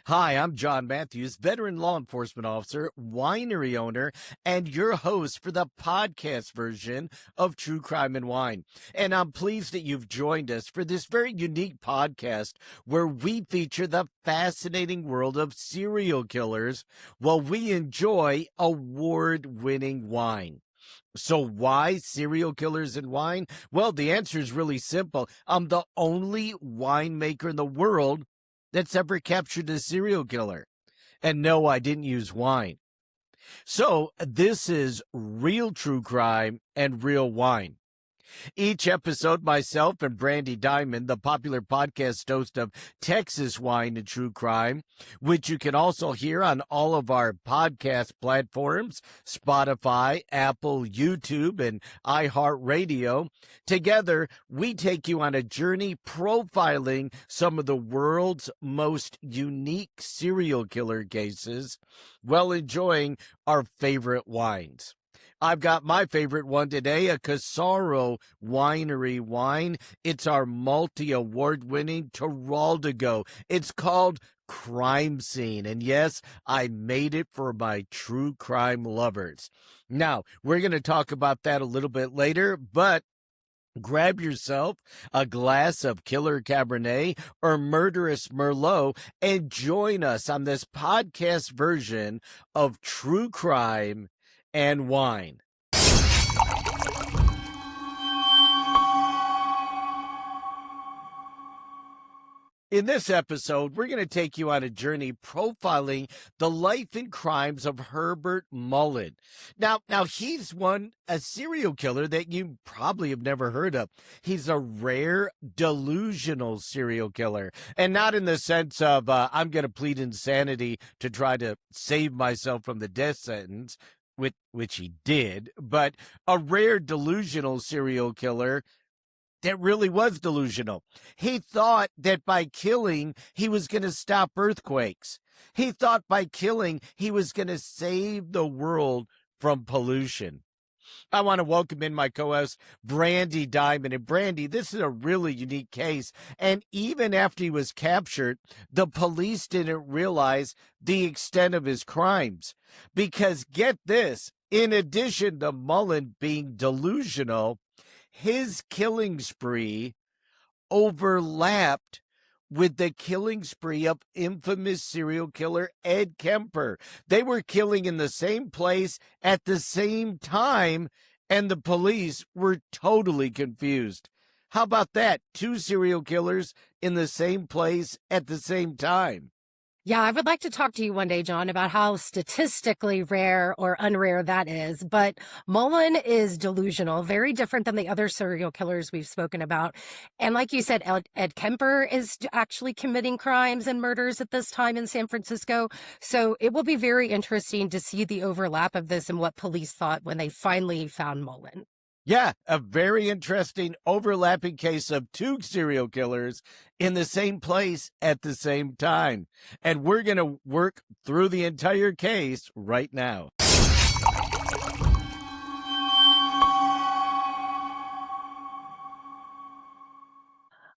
Hi, I'm John Matthews, veteran law enforcement officer, winery owner, and your host for the podcast version of True Crime and Wine. And I'm pleased that you've joined us for this very unique podcast where we feature the fascinating world of serial killers while we enjoy award-winning wine. So why serial killers and wine? Well, the answer is really simple. I'm the only winemaker in the world that's ever captured a serial killer. And no, I didn't use wine. So this is real true crime and real wine. Each episode, myself and Brandy Diamond, the popular podcast host of Texas Wine and True Crime, which you can also hear on all of our podcast platforms, Spotify, Apple, YouTube, and iHeartRadio. Together, we take you on a journey profiling some of the world's most unique serial killer cases while enjoying our favorite wines. I've got my favorite one today, a Casaro Winery wine. It's our multi-award-winning Giraldago. It's called Crime Scene. And yes, I made it for my true crime lovers. Now, we're going to talk about that a little bit later, but grab yourself a glass of Killer Cabernet or Murderous Merlot and join us on this podcast version of True Crime and Wine. In this episode, we're going to take you on a journey profiling the life and crimes of Herbert Mullin. Now he's a serial killer that you probably have never heard of. He's a rare, delusional serial killer, and not in the sense of I'm going to plead insanity to try to save myself from the death sentence, which he did, but a rare delusional serial killer that really was delusional. He thought that by killing, he was going to stop earthquakes. He thought by killing, he was going to save the world from pollution. I want to welcome in my co-host, Brandy Diamond. And Brandy, this is a really unique case. And even after he was captured, the police didn't realize the extent of his crimes. Because get this, in addition to Mullin being delusional, his killing spree overlapped with the killing spree of infamous serial killer Ed Kemper. They were killing in the same place at the same time, and the police were totally confused. How about that? Two serial killers in the same place at the same time. Yeah, I would like to talk to you one day, John, about how statistically rare or unrare that is. But Mullin is delusional, very different than the other serial killers we've spoken about. And like you said, Ed Kemper is actually committing crimes and murders at this time in San Francisco. So it will be very interesting to see the overlap of this and what police thought when they finally found Mullin. Yeah, a very interesting overlapping case of two serial killers in the same place at the same time. And we're going to work through the entire case right now.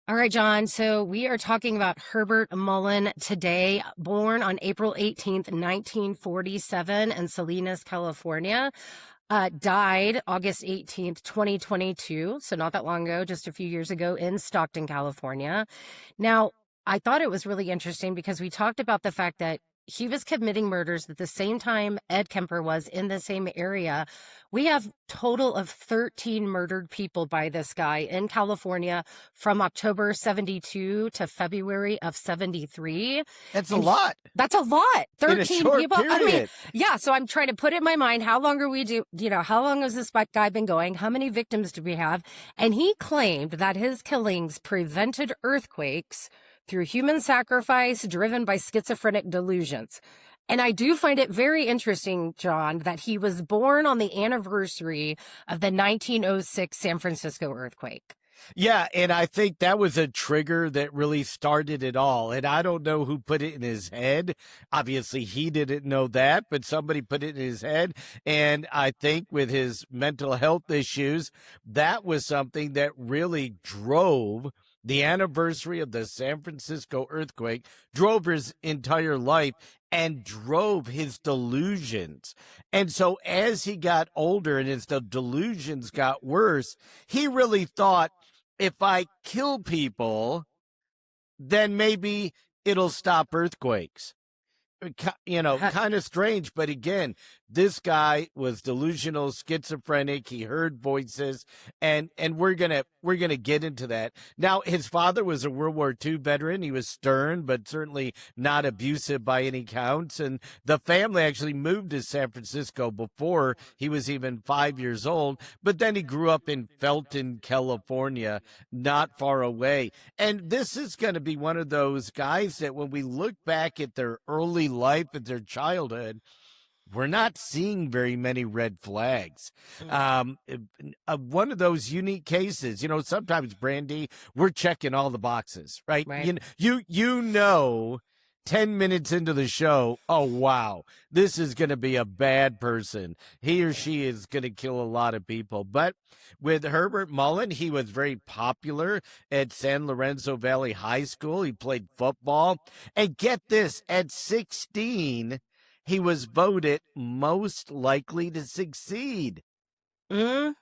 All right, John. So we are talking about Herbert Mullin today, born on April 18th, 1947 in Salinas, California. Died August 18th, 2022. So not that long ago, just a few years ago in Stockton, California. Now, I thought it was really interesting because we talked about the fact that he was committing murders at the same time Ed Kemper was in the same area. We have total of 13 murdered people by this guy in California from October 72 to February of 73. That's a lot. That's a lot. 13 in a short people. Period. I mean, yeah. So I'm trying to put in my mind, how long are we how long has this guy been going? How many victims do we have? And he claimed that his killings prevented earthquakes through human sacrifice driven by schizophrenic delusions. And I do find it very interesting, John, that he was born on the anniversary of the 1906 San Francisco earthquake. Yeah, and I think that was a trigger that really started it all. And I don't know who put it in his head. Obviously, he didn't know that, but somebody put it in his head. And I think with his mental health issues, that was something that really drove the anniversary of the San Francisco earthquake, drove his entire life and drove his delusions. And so as he got older and as the delusions got worse, he really thought, if I kill people, then maybe it'll stop earthquakes. Kind of strange, but again, this guy was delusional, schizophrenic. He heard voices, and we're gonna get into that. Now, his father was a World War II veteran. He was stern, but certainly not abusive by any counts. And the family actually moved to San Francisco before he was even 5 years old. But then he grew up in Felton, California, not far away. And this is going to be one of those guys that when we look back at their early life and their childhood, we're not seeing very many red flags. One of those unique cases, sometimes, Brandy, we're checking all the boxes, right? Right. You know, 10 minutes into the show, oh, wow, this is going to be a bad person. He or she is going to kill a lot of people. But with Herbert Mullin, he was very popular at San Lorenzo Valley High School. He played football. And get this, at 16, he was voted most likely to succeed. Mm.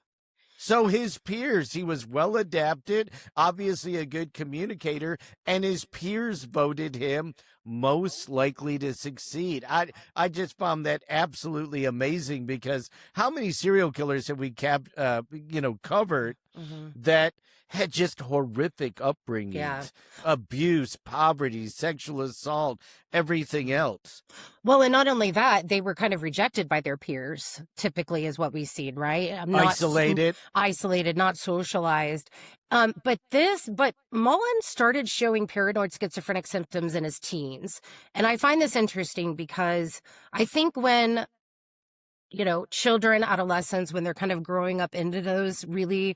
So his peers, he was well adapted, obviously a good communicator, and his peers voted him most likely to succeed. I just found that absolutely amazing, because how many serial killers have we covered that had just horrific upbringings, Yeah. abuse, poverty, sexual assault, everything else. Well, and not only that, they were kind of rejected by their peers, typically, is what we've seen, right? Isolated, not socialized. But Mullen started showing paranoid schizophrenic symptoms in his teens. And I find this interesting because I think when, children, adolescents, when they're kind of growing up into those really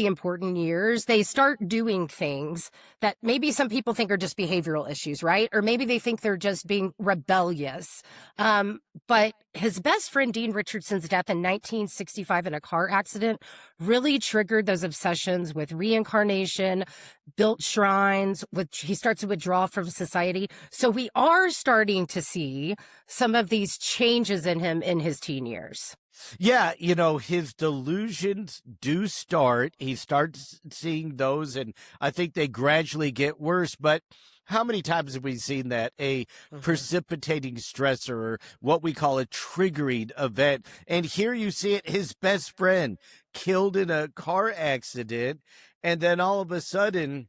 important years, they start doing things that maybe some people think are just behavioral issues, right? Or maybe they think they're just being rebellious. But his best friend, Dean Richardson's death in 1965 in a car accident really triggered those obsessions with reincarnation, built shrines, he starts to withdraw from society. So we are starting to see some of these changes in him in his teen years. Yeah, his delusions do start. He starts seeing those, and I think they gradually get worse. But how many times have we seen that? A precipitating stressor, or what we call a triggering event. And here you see it, his best friend killed in a car accident, and then all of a sudden,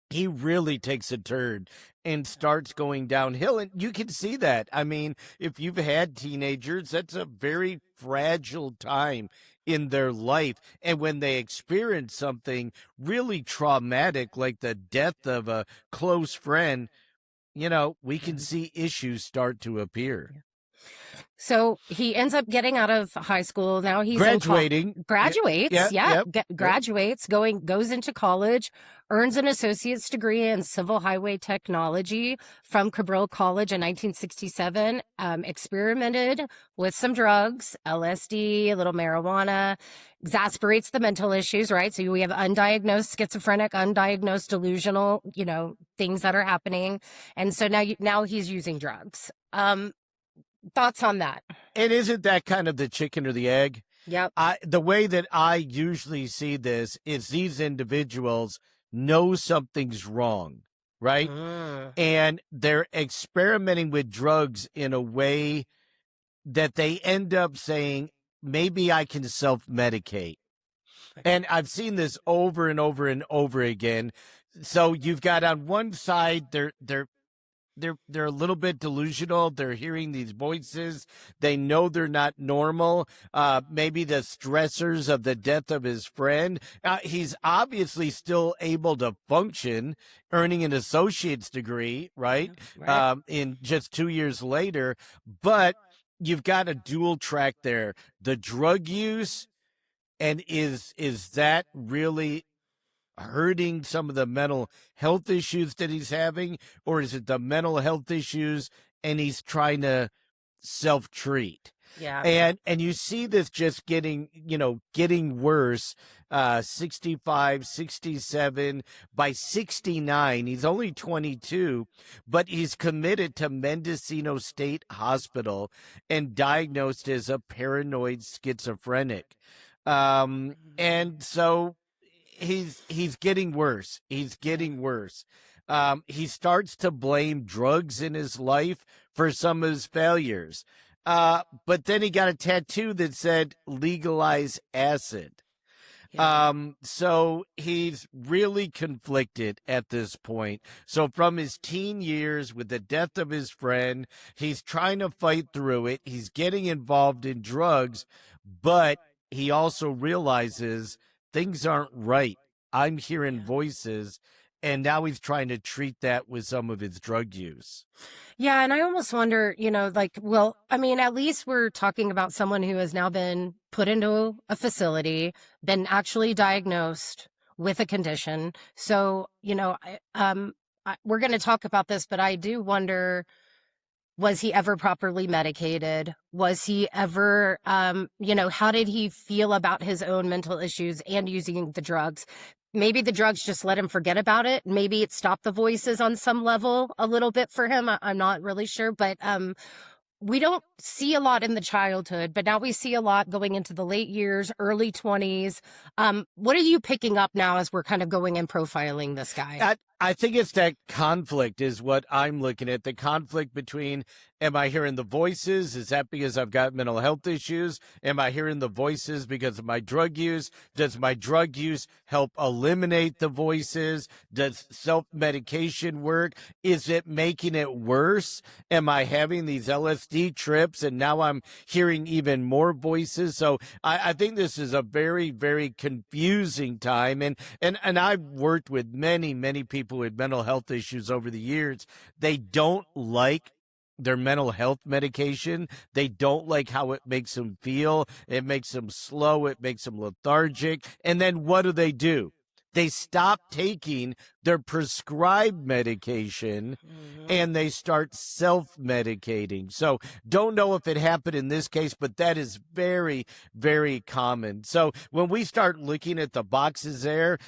he really takes a turn and starts going downhill. And you can see that. I mean, if you've had teenagers, that's a very fragile time in their life. And when they experience something really traumatic, like the death of a close friend, we can see issues start to appear. So he ends up getting out of high school. Now he's graduating. Graduates, graduates, goes into college, earns an associate's degree in civil highway technology from Cabrillo College in 1967. Experimented with some drugs, LSD, a little marijuana, exasperates the mental issues, right? So we have undiagnosed schizophrenic, undiagnosed delusional, things that are happening. And so now he's using drugs. Thoughts on that? And isn't that kind of the chicken or the egg? Yep. The way that I usually see this is these individuals know something's wrong, right? And they're experimenting with drugs in a way that they end up saying, maybe I can self-medicate. And I've seen this over and over and over again. So you've got on one side, they're a little bit delusional. They're hearing these voices. They know they're not normal. Maybe the stressors of the death of his friend. He's obviously still able to function, earning an associate's degree, right? In just 2 years later. But you've got a dual track there. The drug use, and is that really hurting some of the mental health issues that he's having, or is it the mental health issues and he's trying to self-treat? Yeah. And you see this just getting worse. 65, 67, by 69, he's only 22, but he's committed to Mendocino State Hospital and diagnosed as a paranoid schizophrenic. And so he's getting worse. He's getting worse. He starts to blame drugs in his life for some of his failures. But then he got a tattoo that said legalize acid. Yeah. So he's really conflicted at this point. So from his teen years with the death of his friend, he's trying to fight through it. He's getting involved in drugs, but he also realizes things aren't right. I'm hearing voices, and now he's trying to treat that with some of his drug use. Yeah, and I almost wonder, like, well, I mean, at least we're talking about someone who has now been put into a facility, been actually diagnosed with a condition. So, we're going to talk about this, but I do wonder, was he ever properly medicated? Was he ever, how did he feel about his own mental issues and using the drugs? Maybe the drugs just let him forget about it. Maybe it stopped the voices on some level a little bit for him. I'm not really sure, but we don't see a lot in the childhood, but now we see a lot going into the late years, early 20s. What are you picking up now as we're kind of going and profiling this guy? I think it's that conflict is what I'm looking at. The conflict between, am I hearing the voices? Is that because I've got mental health issues? Am I hearing the voices because of my drug use? Does my drug use help eliminate the voices? Does self-medication work? Is it making it worse? Am I having these LSD trips and now I'm hearing even more voices? So I think this is a very, very confusing time. And I've worked with many, many people with mental health issues over the years. They don't like their mental health medication. They don't like how it makes them feel. It makes them slow. It makes them lethargic. And then what do? They stop taking their prescribed medication and they start self-medicating. So don't know if it happened in this case, but that is very, very common. So when we start looking at the boxes there,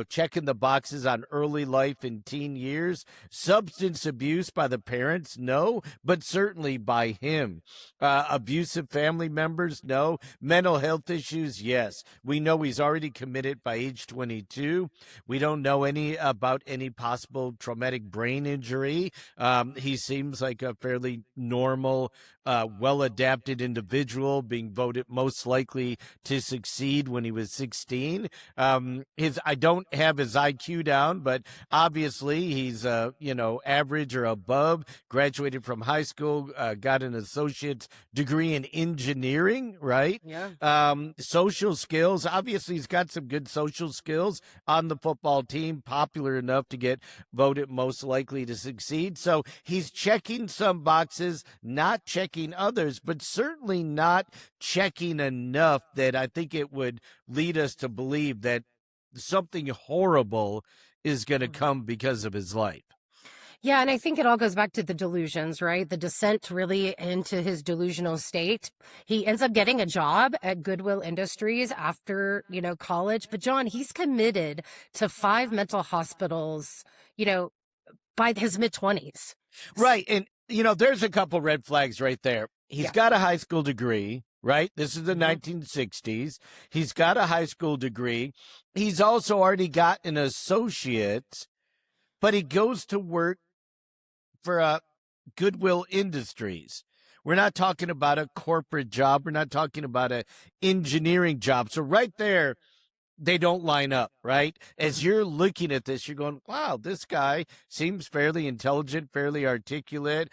checking the boxes on early life and teen years, substance abuse by the parents, no, but certainly by him. Abusive family members, no. Mental health issues, yes. We know he's already committed by age 22. We don't know about any possible traumatic brain injury. He seems like a fairly normal, well-adapted individual, being voted most likely to succeed when he was 16. I don't have his IQ down, but obviously he's average or above. Graduated from high school, got an associate's degree in engineering, right? Yeah. Social skills. Obviously, he's got some good social skills on the football team, popular enough to get voted most likely to succeed. So he's checking some boxes, not checking others, but certainly not checking enough that I think it would lead us to believe that something horrible is going to come because of his life. Yeah, and I think it all goes back to the delusions, right? The descent really into his delusional state. He ends up getting a job at Goodwill Industries after, college. But John, he's committed to 5 mental hospitals, by his mid-20s. Right. And, there's a couple red flags right there. He's got a high school degree, right? This is the 1960s. He's got a high school degree. He's also already got an associate, but he goes to work for Goodwill Industries. We're not talking about a corporate job. We're not talking about an engineering job. So right there, they don't line up, right? As you're looking at this, you're going, wow, this guy seems fairly intelligent, fairly articulate,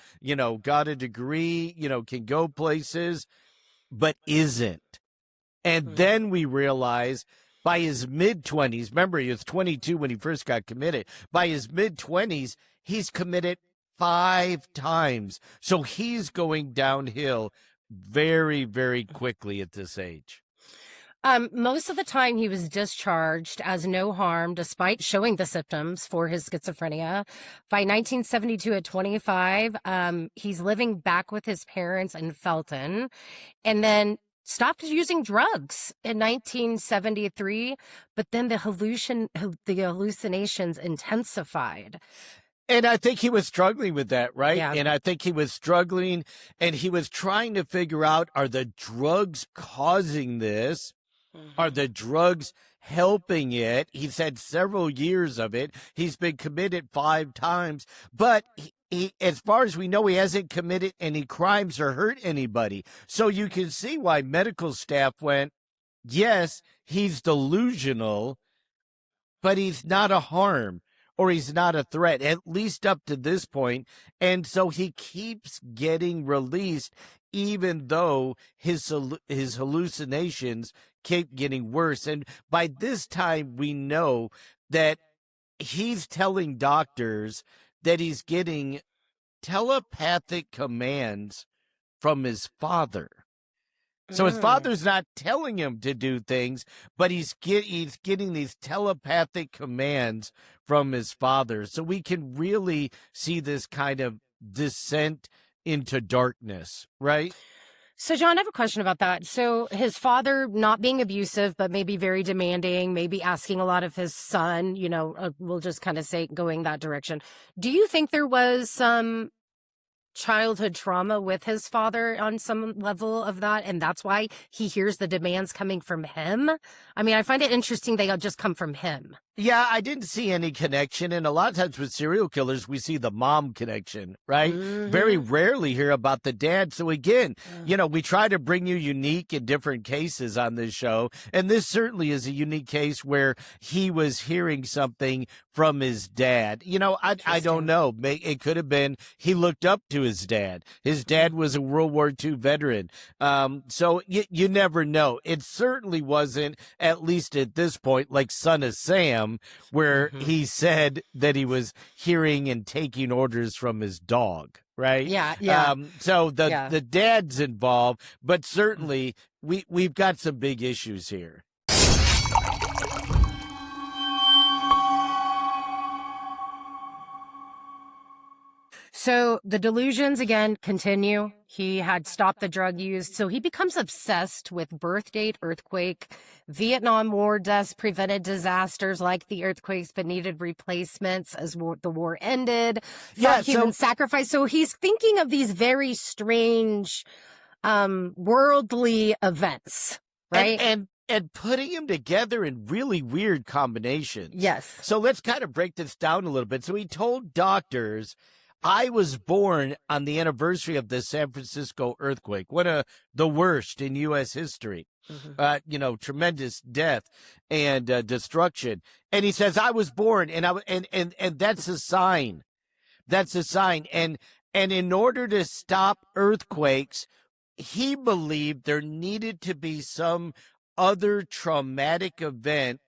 got a degree, can go places, but isn't. And then we realize by his mid-20s, remember, he was 22 when he first got committed. By his mid-20s, he's committed 5 times. So he's going downhill very, very quickly at this age. Most of the time he was discharged as no harm despite showing the symptoms for his schizophrenia. By 1972 at 25, he's living back with his parents in Felton, and then stopped using drugs in 1973, but then the hallucinations intensified. And I think he was struggling with that, right? Yeah. And I think he was struggling, and he was trying to figure out, are the drugs causing this? Are the drugs helping it? He's had several years of it. He's been committed 5 times, but he, as far as we know, he hasn't committed any crimes or hurt anybody. So you can see why medical staff went, yes, he's delusional, but he's not a harm, or he's not a threat, at least up to this point. And so he keeps getting released, even though his hallucinations keep getting worse. And by this time, we know that he's telling doctors that he's getting telepathic commands from his father. So his father's not telling him to do things, but he's getting these telepathic commands from his father. So we can really see this kind of descent into darkness, right? So, John, I have a question about that. So his father not being abusive, but maybe very demanding, maybe asking a lot of his son, we'll just kind of say going that direction. Do you think there was some childhood trauma with his father on some level of that, and that's why he hears the demands coming from him? I mean, I find it interesting they all just come from him. Yeah, I didn't see any connection. And a lot of times with serial killers, we see the mom connection, right? Very rarely hear about the dad. So again, we try to bring you unique and different cases on this show. And this certainly is a unique case where he was hearing something from his dad. I don't know. It could have been he looked up to his dad. His dad was a World War II veteran. So you never know. It certainly wasn't, at least at this point, like Son of Sam, where he said that he was hearing and taking orders from his dog, right? Yeah. So the dad's involved, but certainly we've got some big issues here. So the delusions again continue. He had stopped the drug use, so he becomes obsessed with birth date, earthquake, Vietnam War deaths, prevented disasters like the earthquakes, but needed replacements as the war ended. Human sacrifice. So he's thinking of these very strange, worldly events, right? And putting them together in really weird combinations. Yes. So let's kind of break this down a little bit. So he told doctors, I was born on the anniversary of the San Francisco earthquake, one of the worst in U.S. history. Tremendous death and destruction. And he says, I was born, and that's a sign. That's a sign. And in order to stop earthquakes, he believed there needed to be some other traumatic event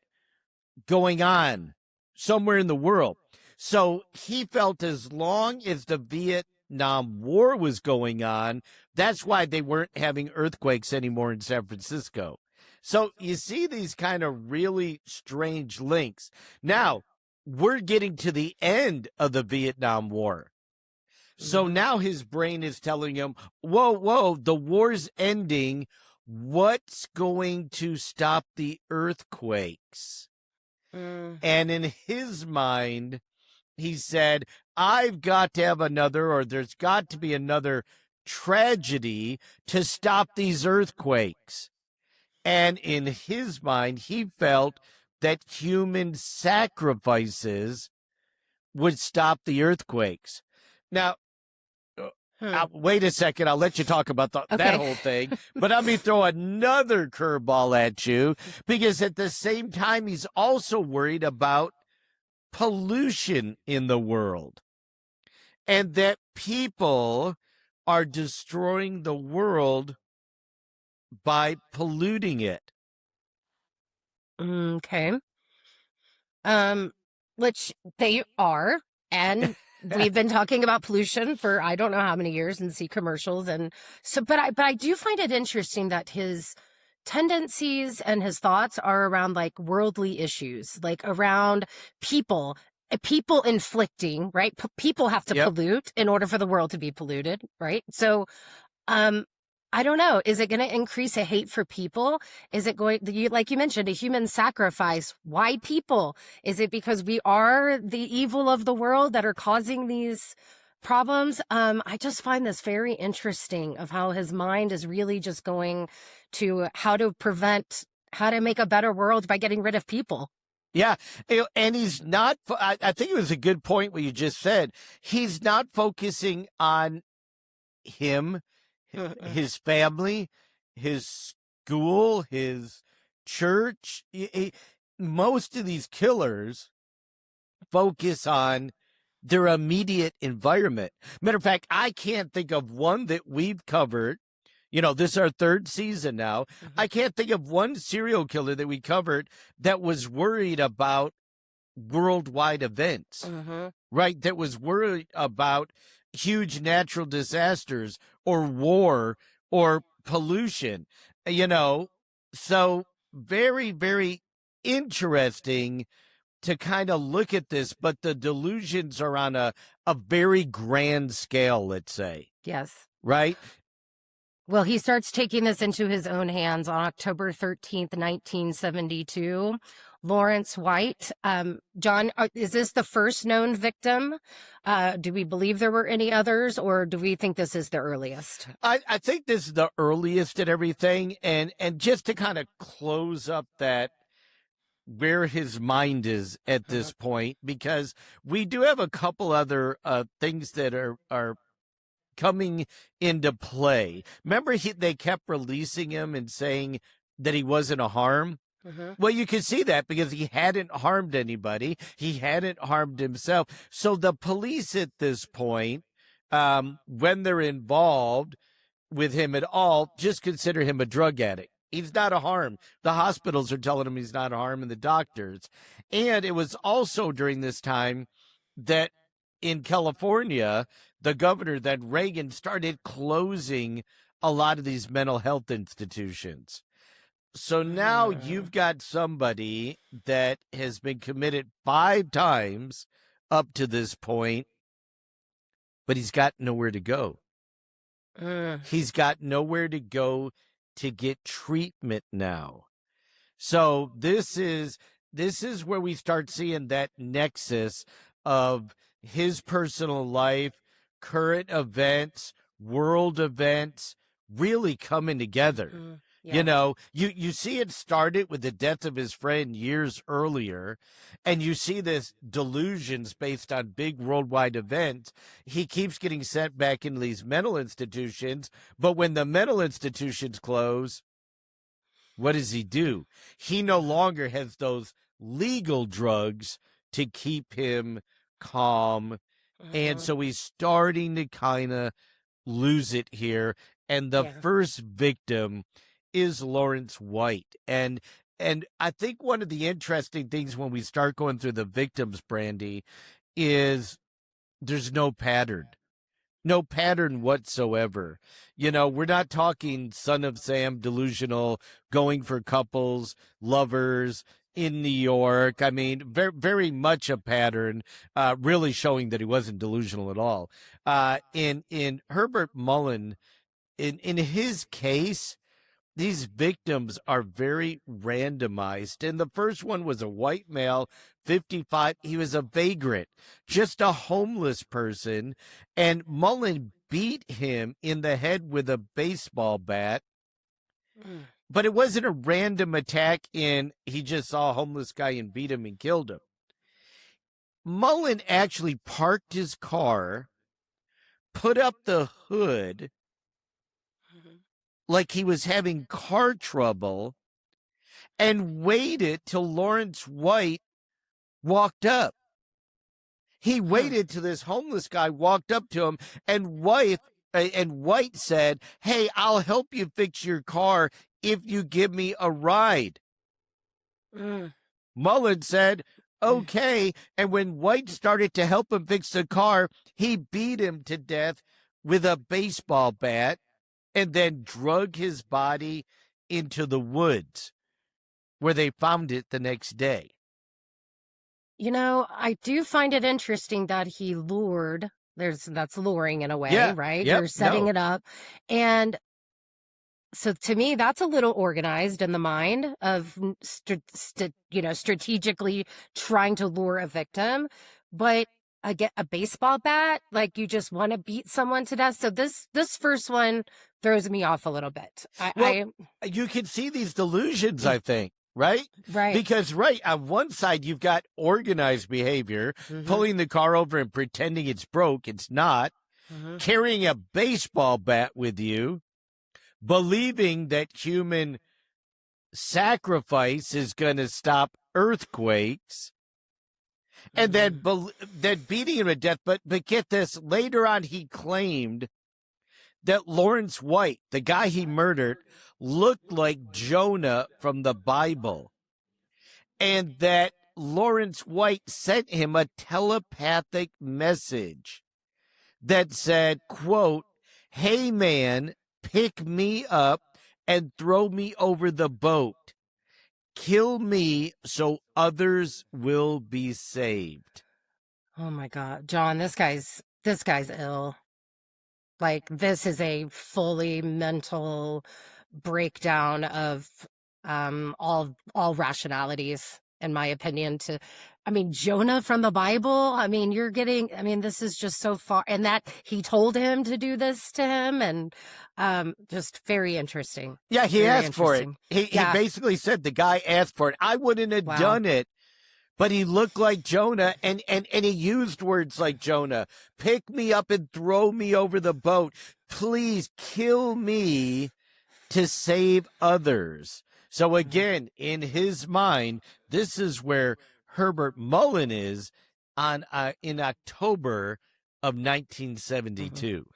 going on somewhere in the world. So he felt as long as the Vietnam War was going on, that's why they weren't having earthquakes anymore in San Francisco. So you see these kind of really strange links. Now, we're getting to the end of the Vietnam War. So now his brain is telling him, whoa, the war's ending. What's going to stop the earthquakes? And in his mind, he said, I've got to have there's got to be another tragedy to stop these earthquakes. And in his mind, he felt that human sacrifices would stop the earthquakes. Now, wait a second. I'll let you talk about that whole thing. But let me throw another curveball at you, because at the same time, he's also worried about pollution in the world, and that people are destroying the world by polluting it. Okay. Which they are, and we've been talking about pollution for I don't know how many years and see commercials, and so but I do find it interesting that his tendencies and his thoughts are around like worldly issues, like around people, people inflicting, right? People have to pollute in order for the world to be polluted, right? So, I don't know. Is it going to increase a hate for people? Is it going, like you mentioned, a human sacrifice? Why people? Is it because we are the evil of the world that are causing these problems? I just find this very interesting of how his mind is really just going to how to make a better world by getting rid of people. Yeah. And he's not, I think it was a good point what you just said. He's not focusing on him, his family, his school, his church. Most of these killers focus on their immediate environment. Matter of fact, I can't think of one that we've covered. This is our third season now. I can't think of one serial killer that we covered that was worried about worldwide events, right? That was worried about huge natural disasters or war or pollution, So very, very interesting to kind of look at this, but the delusions are on a very grand scale, let's say. Yes. Right? Well, he starts taking this into his own hands on October 13th, 1972. Lawrence White. John, is this the first known victim? Do we believe there were any others, or do we think this is the earliest? I think this is the earliest and everything. And just to kind of close up that where his mind is at this point, because we do have a couple other things that are coming into play. Remember, they kept releasing him and saying that he wasn't a harm? Well, you can see that because he hadn't harmed anybody. He hadn't harmed himself. So the police at this point, when they're involved with him at all, just consider him a drug addict. He's not a harm. The hospitals are telling him he's not a harm, and the doctors. And it was also during this time that in California, the governor, then Reagan, started closing a lot of these mental health institutions. So now you've got somebody that has been committed 5 times up to this point, but he's got nowhere to go. He's got nowhere to go to get treatment now. So this is where we start seeing that nexus of his personal life, current events, world events really coming together. Yeah. You see it started with the death of his friend years earlier, and you see this delusions based on big worldwide events. He keeps getting sent back into these mental institutions, but when the mental institutions close, what does he do? He no longer has those legal drugs to keep him calm, and so he's starting to kind of lose it here. And the first victim is Lawrence White. And I think one of the interesting things when we start going through the victims, Brandy, is there's no pattern. No pattern whatsoever. We're not talking Son of Sam, delusional, going for couples, lovers in New York. I mean, very, very much a pattern, really showing that he wasn't delusional at all. In Herbert Mullin, in his case, these victims are very randomized. And the first one was a white male, 55. He was a vagrant, just a homeless person. And Mullin beat him in the head with a baseball bat. But it wasn't a random attack he just saw a homeless guy and beat him and killed him. Mullin actually parked his car, put up the hood, like he was having car trouble, and waited till Lawrence White walked up. He waited till this homeless guy walked up to him, and White said, "Hey, I'll help you fix your car if you give me a ride." Mullin said, "Okay." And when White started to help him fix the car, he beat him to death with a baseball bat, and then drug his body into the woods where they found it the next day. You know, I do find it interesting that he lured. That's luring in a way, Yeah. right? Yep. You're setting No. it up. And so to me, that's a little organized in the mind of, strategically trying to lure a victim. But I get a baseball bat, like you just want to beat someone to death. So this first one throws me off a little bit. You can see these delusions, I think, right? Right. Because, on one side, you've got organized behavior, Mhm. pulling the car over and pretending it's broke. It's not. Mhm. Carrying a baseball bat with you, believing that human sacrifice is going to stop earthquakes, and then beating him to death. But get this, later on he claimed that Lawrence White, the guy he murdered, looked like Jonah from the Bible, and that Lawrence White sent him a telepathic message that said, quote, "Hey man, pick me up and throw me over the boat. Kill me so others will be saved." Oh my God, John, this guy's ill. Like, this is a fully mental breakdown of all rationalities, in my opinion. Jonah from the Bible. This is just so far, and that he told him to do this to him, and just very interesting. Yeah, he Very asked for it. interesting. He basically said the guy asked for it. I wouldn't have Wow. done it, but he looked like Jonah, and he used words like Jonah. Pick me up and throw me over the boat. Please kill me to save others. So again, in his mind, this is where Herbert Mullin is in October of 1972.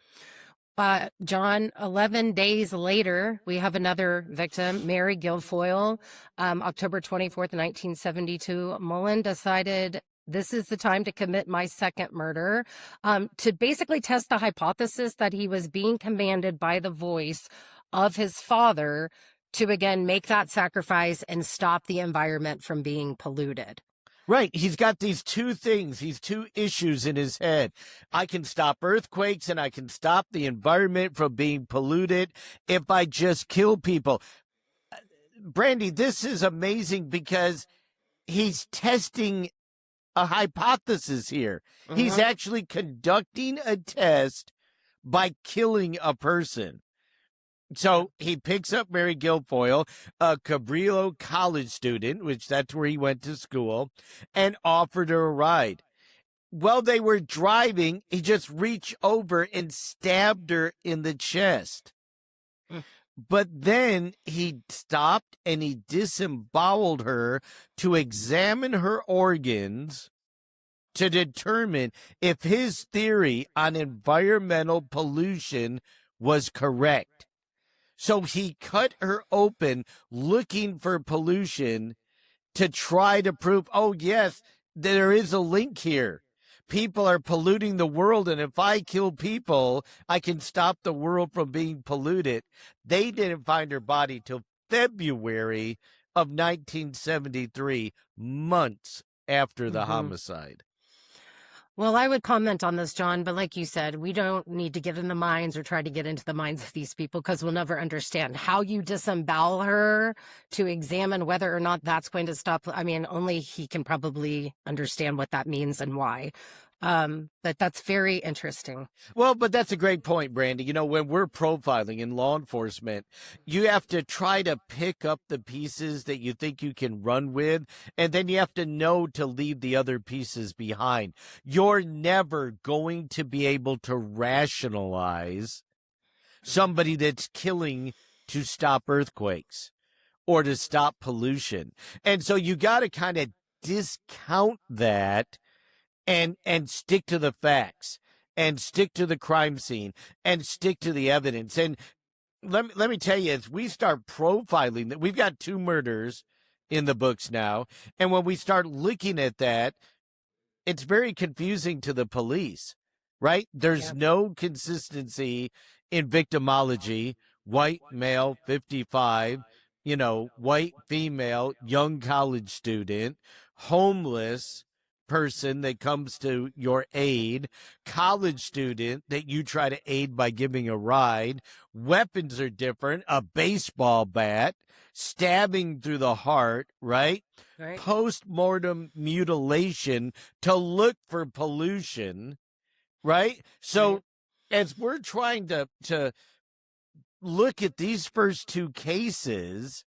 John, 11 days later, we have another victim, Mary Guilfoyle, October 24th, 1972. Mullin decided this is the time to commit my second murder, to basically test the hypothesis that he was being commanded by the voice of his father to, again, make that sacrifice and stop the environment from being polluted. Right. He's got these two things, these two issues in his head. I can stop earthquakes and I can stop the environment from being polluted if I just kill people. Brandy, this is amazing because he's testing a hypothesis here. He's actually conducting a test by killing a person. So he picks up Mary Guilfoyle, a Cabrillo College student, which that's where he went to school, and offered her a ride. While they were driving, he just reached over and stabbed her in the chest. But then he stopped and he disemboweled her to examine her organs to determine if his theory on environmental pollution was correct. So he cut her open looking for pollution to try to prove, oh, yes, there is a link here. People are polluting the world, and if I kill people, I can stop the world from being polluted. They didn't find her body till February of 1973, months after the homicide. Well, I would comment on this, John, but like you said, we don't need to get in the minds or try to get into the minds of these people because we'll never understand how you disembowel her to examine whether or not that's going to stop. Only he can probably understand what that means and why. But that's very interesting. Well, but that's a great point, Brandy. You know, when we're profiling in law enforcement, you have to try to pick up the pieces that you think you can run with, and then you have to know to leave the other pieces behind. You're never going to be able to rationalize somebody that's killing to stop earthquakes or to stop pollution. And so you got to kind of discount that and stick to the facts and stick to the crime scene and stick to the evidence. And let me tell you, as we start profiling that, we've got 2 murders in the books now. And when we start looking at that, it's very confusing to the police, right? There's no consistency in victimology. White male, 55, white female, young college student, homeless person that comes to your aid, college student that you try to aid by giving a ride. Weapons are different, a baseball bat, stabbing through the heart, right? Right. Post-mortem mutilation to look for pollution, right? So Right. as we're trying to look at these first two cases,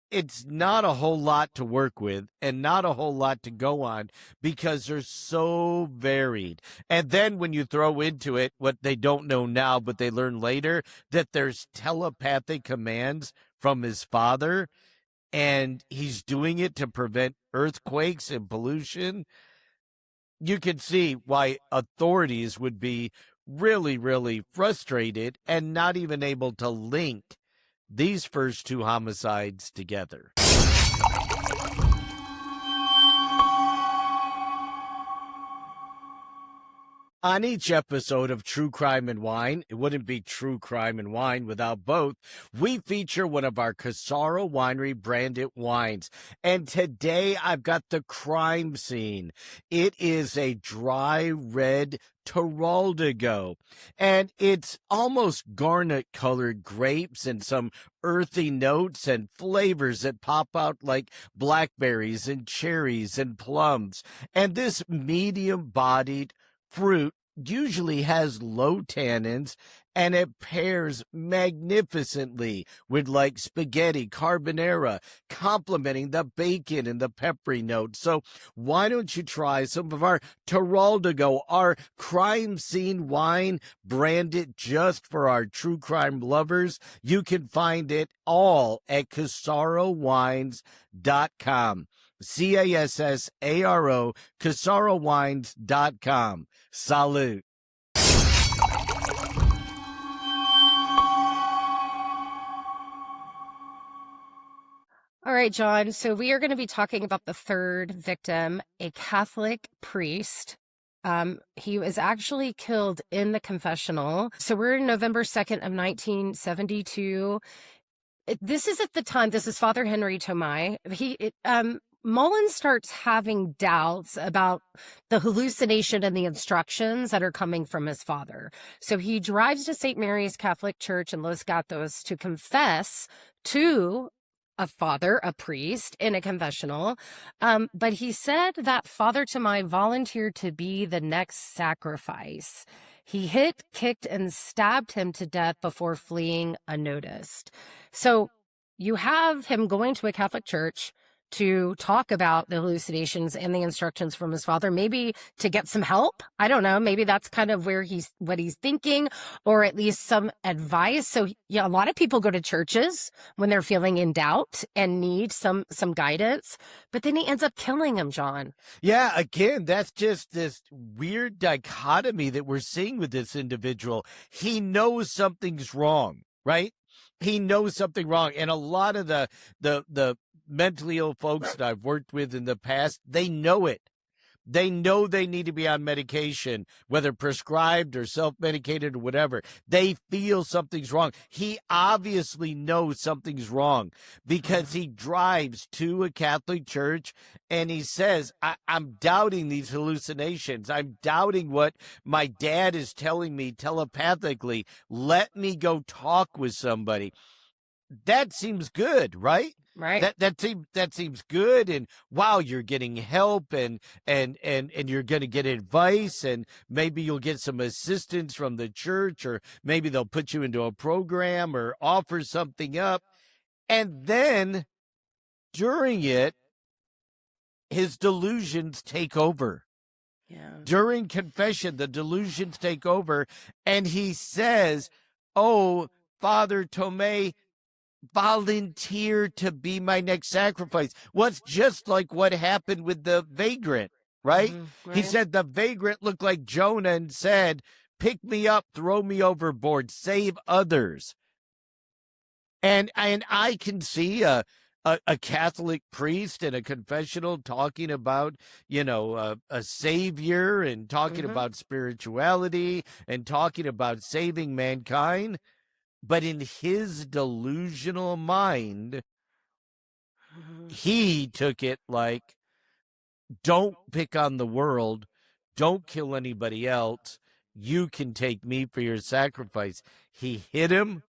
it's not a whole lot to work with and not a whole lot to go on because they're so varied. And then when you throw into it what they don't know now, but they learn later, that there's telepathic commands from his father, and he's doing it to prevent earthquakes and pollution, you can see why authorities would be really, really frustrated and not even able to link these first two homicides together. On each episode of True Crime and Wine, it wouldn't be True Crime and Wine without both, we feature one of our Casaro Winery branded wines. And today I've got the crime scene. It is a dry red Teraldigo, and it's almost garnet colored grapes and some earthy notes and flavors that pop out like blackberries and cherries and plums. And this medium bodied fruit usually has low tannins, and it pairs magnificently with like spaghetti carbonara, complementing the bacon and the peppery notes. So why don't you try some of our Teraldigo, our crime scene wine branded just for our true crime lovers? You can find it all at CasaroWines.com. CASSARO, CasaroWines.com. Salute. All right, John. So we are going to be talking about the third victim, a Catholic priest. He was actually killed in the confessional. So we're in November 2nd of 1972. This is at the time, this is Father Henry Tomei. Mullin starts having doubts about the hallucination and the instructions that are coming from his father. So he drives to St. Mary's Catholic Church in Los Gatos to confess to a father, a priest, in a confessional. But he said that Father Tomei volunteered to be the next sacrifice. He hit, kicked, and stabbed him to death before fleeing unnoticed. So you have him going to a Catholic church to talk about the hallucinations and the instructions from his father, maybe to get some help. I don't know. Maybe that's kind of what he's thinking, or at least some advice. So yeah, a lot of people go to churches when they're feeling in doubt and need some guidance, but then he ends up killing him, John. Yeah, again, that's just this weird dichotomy that we're seeing with this individual. He knows something's wrong, right? He knows something wrong. And a lot of the mentally ill folks that I've worked with in the past, they know it. They know they need to be on medication, whether prescribed or self-medicated or whatever. They feel something's wrong. He obviously knows something's wrong because he drives to a Catholic church and he says, I'm doubting these hallucinations. I'm doubting what my dad is telling me telepathically. Let me go talk with somebody. That seems good, right? Right. That seems good, and wow, you're getting help, and you're going to get advice, and maybe you'll get some assistance from the church, or maybe they'll put you into a program or offer something up. And then during it, his delusions take over. Yeah. During confession, the delusions take over, and he says, "Oh, Father Tomei, volunteer to be my next sacrifice." Well, it's just like what happened with the vagrant, right? Mm-hmm, He right. said the vagrant looked like Jonah and said, "Pick me up, throw me overboard, save others." And I can see a Catholic priest in a confessional talking about, a savior, and talking Mm-hmm. about spirituality and talking about saving mankind. But in his delusional mind, Mhm. he took it like, don't pick on the world, don't kill anybody else. You can take me for your sacrifice. He hit him,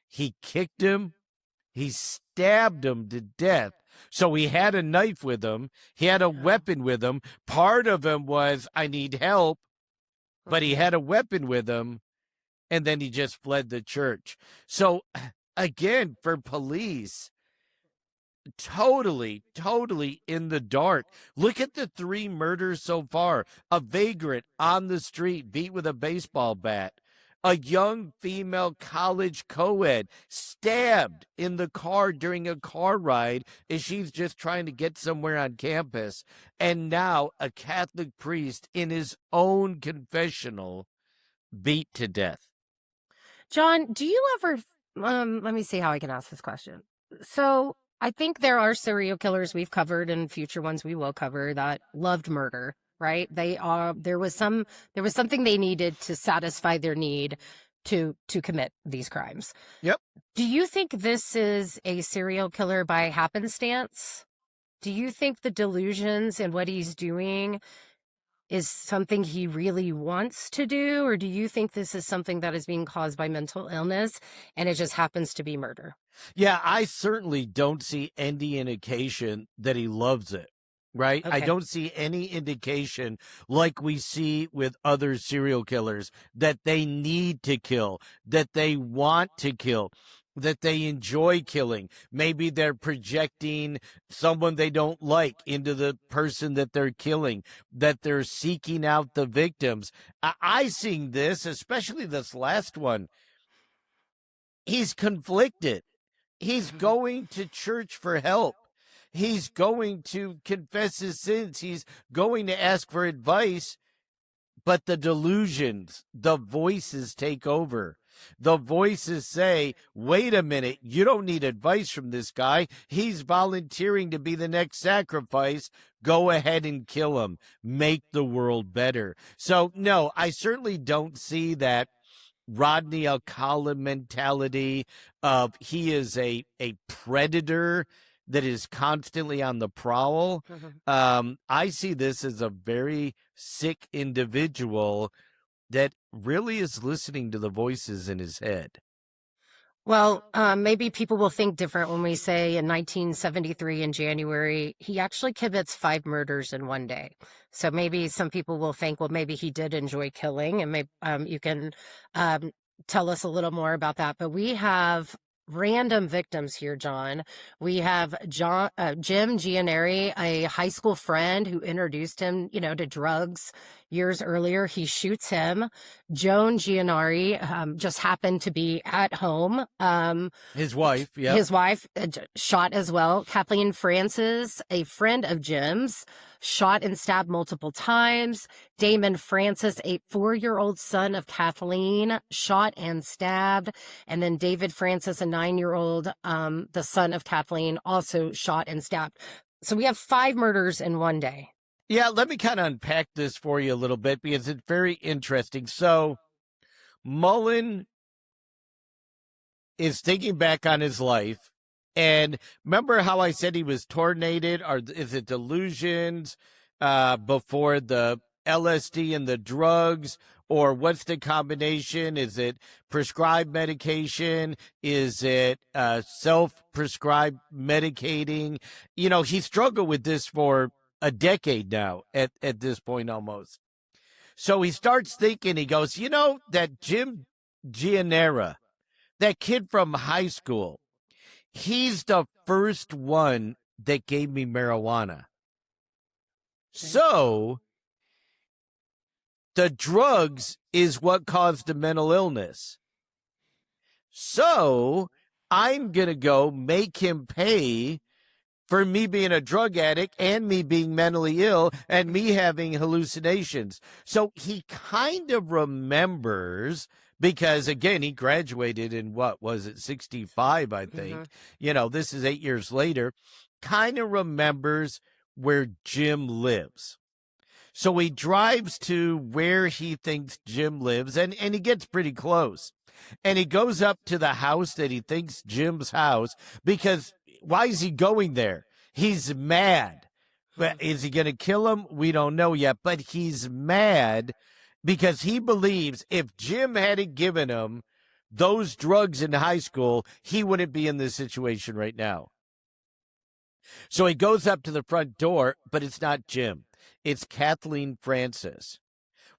he kicked him, he stabbed him to death. So he had a knife with him, he had a weapon with him. Part of him was, I need help, but he had a weapon with him, and then he just fled the church. So again, for police, totally in the dark. Look at the 3 murders so far. A vagrant on the street beat with a baseball bat. A young female college co-ed stabbed in the car during a car ride as she's just trying to get somewhere on campus. And now a Catholic priest in his own confessional beat to death. John, do you ever, let me see how I can ask this question. So I think there are serial killers we've covered and future ones we will cover that loved murder, right? There was something they needed to satisfy their need to commit these crimes. Yep. Do you think this is a serial killer by happenstance? Do you think the delusions and what he's doing is something he really wants to do? Or do you think this is something that is being caused by mental illness and it just happens to be murder? Yeah, I certainly don't see any indication that he loves it, right? I Okay. don't see any indication like we see with other serial killers that they need to kill, that they want to kill, that they enjoy killing. Maybe they're projecting someone they don't like into the person that they're killing, that they're seeking out the victims. I seen this, especially this last one. He's conflicted. He's going to church for help. He's going to confess his sins. He's going to ask for advice. But the delusions, the voices take over. The voices say, wait a minute, you don't need advice from this guy. He's volunteering to be the next sacrifice. Go ahead and kill him. Make the world better. So, no, I certainly don't see that Rodney Alcala mentality of he is a predator that is constantly on the prowl. I see this as a very sick individual that really is listening to the voices in his head. Well, maybe people will think different when we say in 1973 in January, he actually commits 5 murders in one day. So maybe some people will think, well, maybe he did enjoy killing, and maybe you can tell us a little more about that. But we have random victims here, John. We have Jim Gianeri, a high school friend who introduced him, to drugs years earlier. He shoots him. Joan Gianari just happened to be at home. His wife, yeah. His wife shot as well. Kathleen Francis, a friend of Jim's, shot and stabbed multiple times. Damon Francis, a 4-year-old son of Kathleen, shot and stabbed. And then David Francis, a 9-year-old, the son of Kathleen, also shot and stabbed. So we have 5 murders in one day. Yeah, let me kind of unpack this for you a little bit because it's very interesting. So Mullin is thinking back on his life. And remember how I said he was tornated? Or is it delusions before the LSD and the drugs? Or what's the combination? Is it prescribed medication? Is it self-prescribed medicating? He struggled with this for a decade now at this point almost. So he starts thinking, he goes, that Jim Gianera, that kid from high school, he's the first one that gave me marijuana. So the drugs is what caused the mental illness. So I'm going to go make him pay for me being a drug addict and me being mentally ill and me having hallucinations. So he kind of remembers, because again, he graduated in 65, I think. This is 8 years later. Kind of remembers where Jim lives. So he drives to where he thinks Jim lives, and he gets pretty close. And he goes up to the house that he thinks Jim's house, because why is he going there? He's mad. But is he going to kill him? We don't know yet, but he's mad because he believes if Jim hadn't given him those drugs in high school, he wouldn't be in this situation right now. So he goes up to the front door, but it's not Jim. It's Kathleen Francis.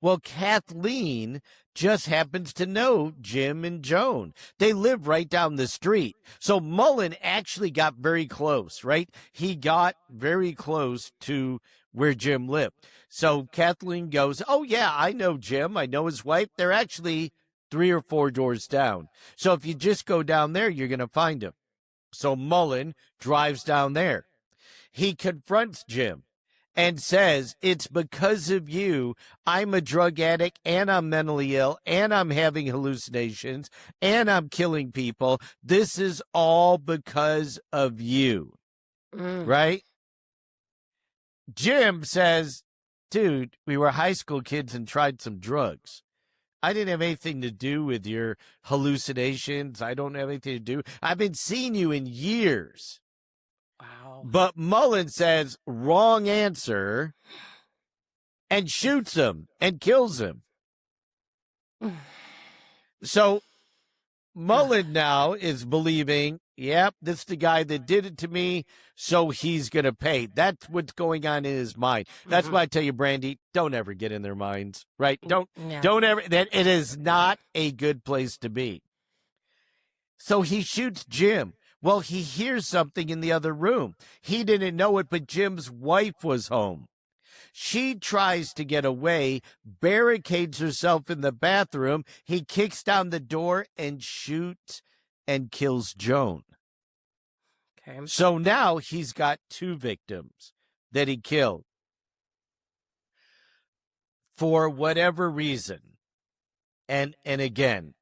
Well, Kathleen just happens to know Jim and Joan. They live right down the street. So Mullin actually got very close, right? He got very close to where Jim lived. So Kathleen goes, oh, yeah, I know Jim. I know his wife. They're actually 3 or 4 doors down. So if you just go down there, you're going to find him. So Mullin drives down there. He confronts Jim and says, it's because of you. I'm a drug addict and I'm mentally ill and I'm having hallucinations and I'm killing people. This is all because of you. Right? Jim says, dude, we were high school kids and tried some drugs. I didn't have anything to do with your hallucinations. I don't have anything to do. I've been seeing you in years. Wow. But Mullin says, wrong answer, and shoots him and kills him. So Mullin now is believing, yep, this is the guy that did it to me, so he's going to pay. That's what's going on in his mind. That's why I tell you, Brandy, don't ever get in their minds, right? Don't ever. That it is not a good place to be. So he shoots Jim. Well, he hears something in the other room. He didn't know it, but Jim's wife was home. She tries to get away, barricades herself in the bathroom. He kicks down the door and shoots and kills Joan. Okay. So now he's got 2 victims that he killed for whatever reason. And again,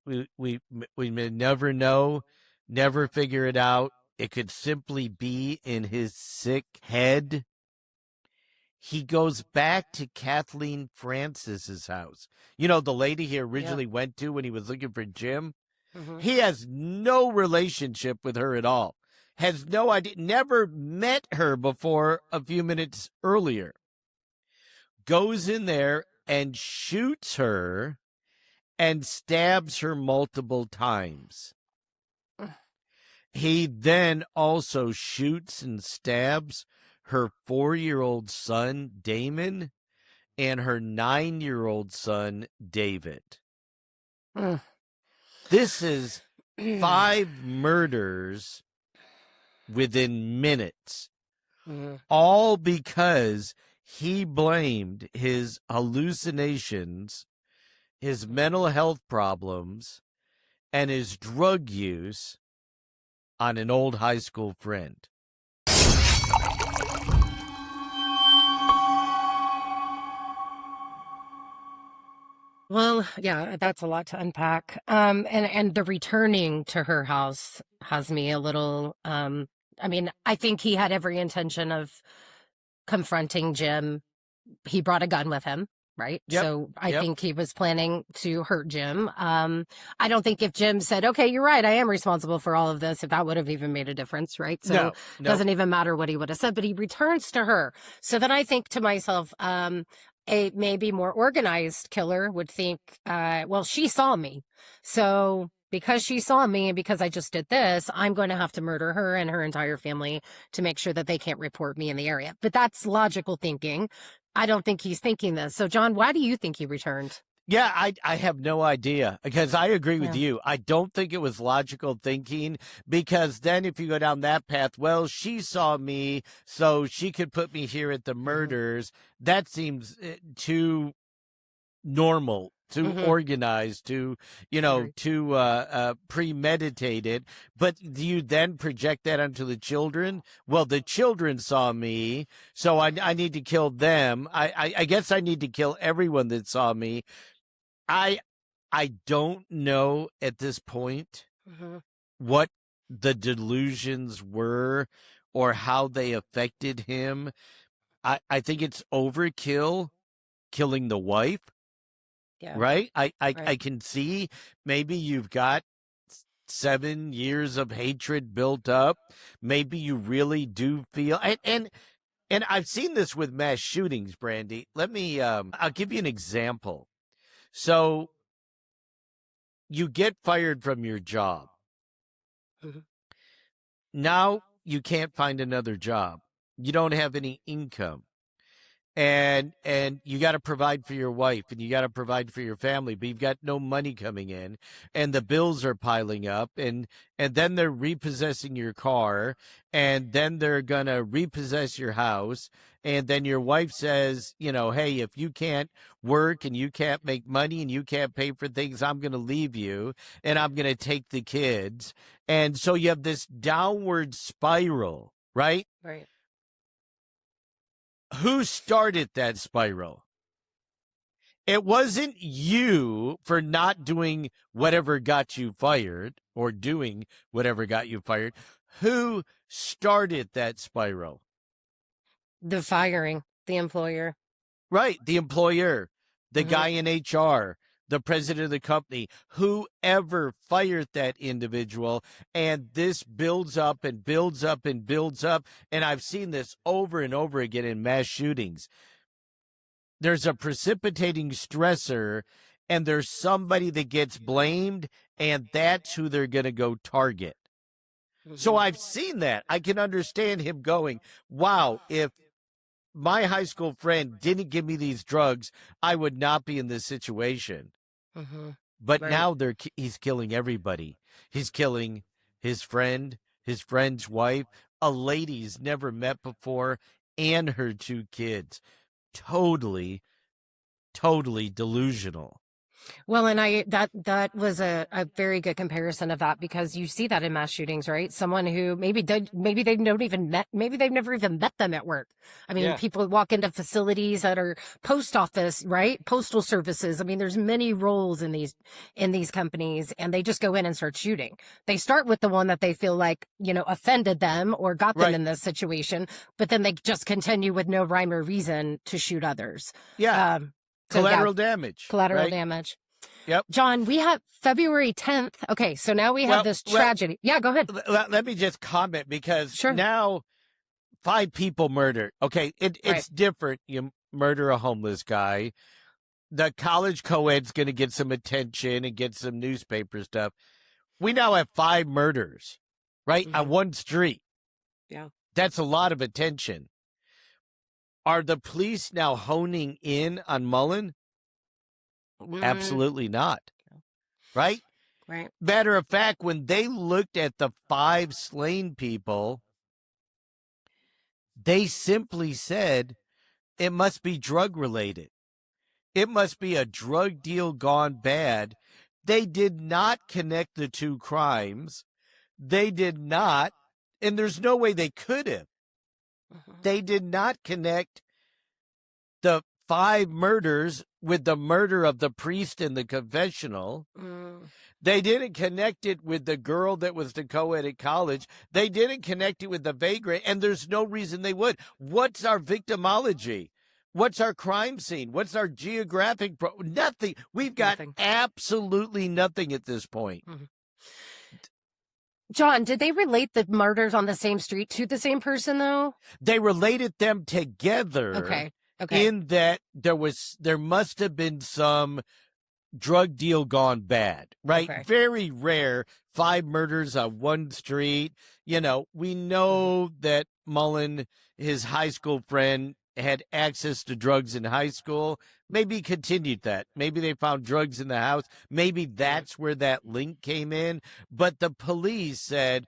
we may never know, never figure it out. It could simply be in his sick head. He goes back to Kathleen Francis's house. You know, the lady he originally went to when he was looking for Jim. He has no relationship with her at all. Has no idea, never met her before a few minutes earlier. Goes in there and shoots her and stabs her multiple times. He then also shoots and stabs her 4-year-old son, Damon, and her 9-year-old son, David. This is 5 murders within minutes, all because he blamed his hallucinations, his mental health problems, and his drug use on an old high school friend. Well, yeah, that's a lot to unpack. And the returning to her house has me a little, I mean, I think he had every intention of confronting Jim. He brought a gun with him, right? Yep. So I think he was planning to hurt Jim. I don't think if Jim said, okay, you're right, I am responsible for all of this, if that would have even made a difference, right? So No. it doesn't even matter what he would have said, but he returns to her. So then I think to myself, a maybe more organized killer would think, well, she saw me. So because she saw me and because I just did this, I'm going to have to murder her and her entire family to make sure that they can't report me in the area. But that's logical thinking. I don't think he's thinking this. So, John, why do you think he returned? Yeah, I have no idea, because I agree with you. I don't think it was logical thinking, because then if you go down that path, well, she saw me, so she could put me here at the murders. That seems too normal, too organized, too, too premeditated. But do you then project that onto the children? Well, the children saw me, so I need to kill them. I guess I need to kill everyone that saw me. I don't know at this point what the delusions were or how they affected him. I think it's overkill, killing the wife. Yeah. right? I Right. can see maybe you've got 7 years of hatred built up. Maybe you really do feel and I've seen this with mass shootings, Brandy. Let me I'll give you an example. So you get fired from your job. Mhm. Now you can't find another job. You don't have any income. And you got to provide for your wife and you got to provide for your family, but you've got no money coming in and the bills are piling up, and then they're repossessing your car, and then they're going to repossess your house, and then your wife says, hey, if you can't work and you can't make money and you can't pay for things, I'm going to leave you and I'm going to take the kids. And so you have this downward spiral, right? Right. Who started that spiral? It wasn't you for not doing whatever got you fired or doing whatever got you fired. Who started that spiral? The firing, the employer. Right. The employer, the Hmm. guy in HR, the president of the company, whoever fired that individual. And this builds up and builds up and builds up. And I've seen this over and over again in mass shootings. There's a precipitating stressor, and there's somebody that gets blamed, and that's who they're going to go target. So I've seen that. I can understand him going, wow, if my high school friend didn't give me these drugs, I would not be in this situation. Mm-hmm. But Right. now he's killing everybody. He's killing his friend, his friend's wife, a lady he's never met before, and her 2 kids. Totally delusional. Well, and that was a very good comparison of that, because you see that in mass shootings, right? Someone who maybe they've never even met them at work. I mean, Yeah. people walk into facilities that are post office, right? Postal services. I mean, there's many roles in these companies, and they just go in and start shooting. They start with the one that they feel like, offended them or got them Right. in this situation, but then they just continue with no rhyme or reason to shoot others. Yeah. So, yeah, Collateral damage. collateral right? damage. Yep. John, we have February 10th. Okay, so now we have this tragedy. Yeah, go ahead. Let me just comment, because Sure. now 5 people murdered. Okay, it's Right. different. You murder a homeless guy. The college co-ed's going to get some attention and get some newspaper stuff. We now have 5 murders, right, on one street. Yeah. That's a lot of attention. Are the police now honing in on Mullin? Absolutely not. Right? Right. Matter of fact, when they looked at the 5 slain people, they simply said it must be drug related. It must be a drug deal gone bad. They did not connect the 2 crimes. They did not, and there's no way they could have. They did not connect the 5 murders with the murder of the priest in the confessional. They didn't connect it with the girl that was the co-ed at college. They didn't connect it with the vagrant, and there's no reason they would. What's our victimology? What's our crime scene? What's our geographic? Nothing. We've got absolutely nothing at this point. John, did they relate the murders on the same street to the same person, though? They related them together. Okay. In that there must have been some drug deal gone bad, right? Okay. Very rare. 5 murders on one street. We know that Mullin, his high school friend, had access to drugs in high school. Maybe continued that. Maybe they found drugs in the house. Maybe that's where that link came in. But the police said,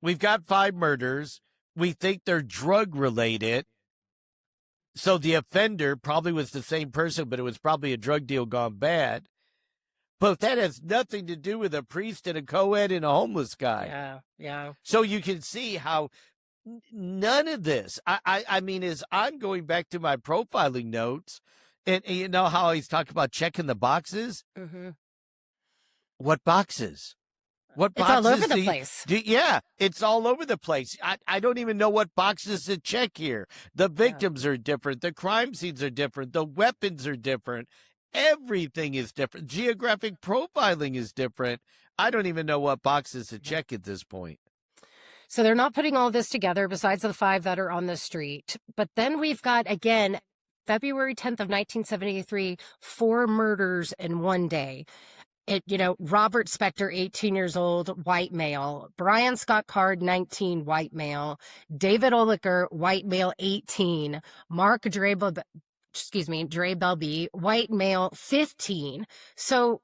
we've got 5 murders. We think they're drug related. So the offender probably was the same person, but it was probably a drug deal gone bad. But that has nothing to do with a priest and a co-ed and a homeless guy. Yeah. So you can see how none of this, I mean, as I'm going back to my profiling notes, and you know how he's talking about checking the boxes? What boxes? What It's boxes? all over the place. Yeah, it's all over the place. I don't even know what boxes to check here. The victims are different. The crime scenes are different. The weapons are different. everything is different. Geographic profiling is different. I don't even know what boxes to check at this point. So they're not putting all this together besides the 5 that are on the street. But then we've got, again, February 10th of 1973, 4 murders in one day. Robert Spector, 18 years old, white male. Brian Scott Card, 19, white male. David Olicker, white male, 18. Mark Drebelby, white male, 15. So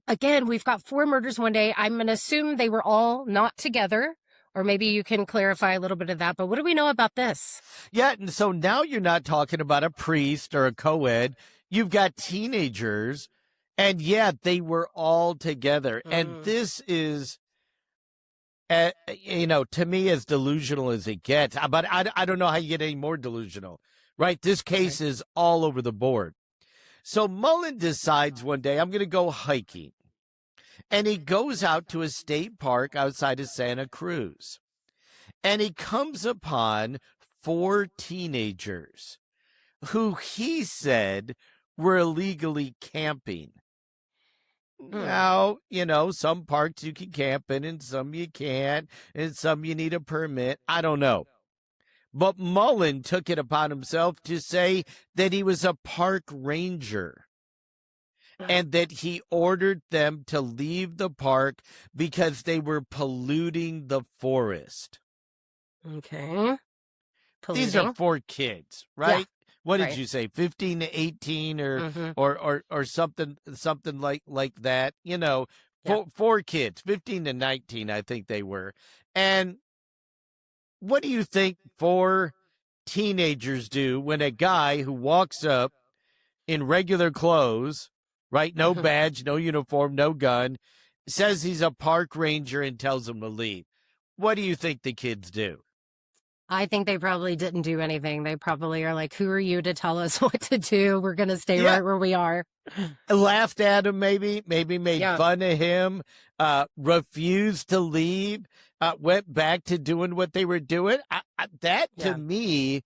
again, we've got 4 murders one day. I'm going to assume they were all not together. Or maybe you can clarify a little bit of that. But what do we know about this? Yeah, and so now you're not talking about a priest or a co-ed. You've got teenagers, and yeah, they were all together. And this is, to me, as delusional as it gets. But I don't know how you get any more delusional, right? This case is all over the board. So Mullin decides one day, I'm going to go hiking. And he goes out to a state park outside of Santa Cruz. And he comes upon 4 teenagers who he said were illegally camping. Now, some parks you can camp in and some you can't, and some you need a permit. I don't know. But Mullin took it upon himself to say that he was a park ranger and that he ordered them to leave the park because they were polluting the forest. Okay. These are 4 kids, right? Yeah. What did you say? 15 to 18 or something like that. 4 kids, 15 to 19, I think they were. And what do you think 4 teenagers do when a guy who walks up in regular clothes, right? No badge, no uniform, no gun, says he's a park ranger and tells them to leave? What do you think the kids do? I think they probably didn't do anything. They probably are like, who are you to tell us what to do? We're going to stay right where we are. Laughed at him, maybe made fun of him, refused to leave, went back to doing what they were doing. That to me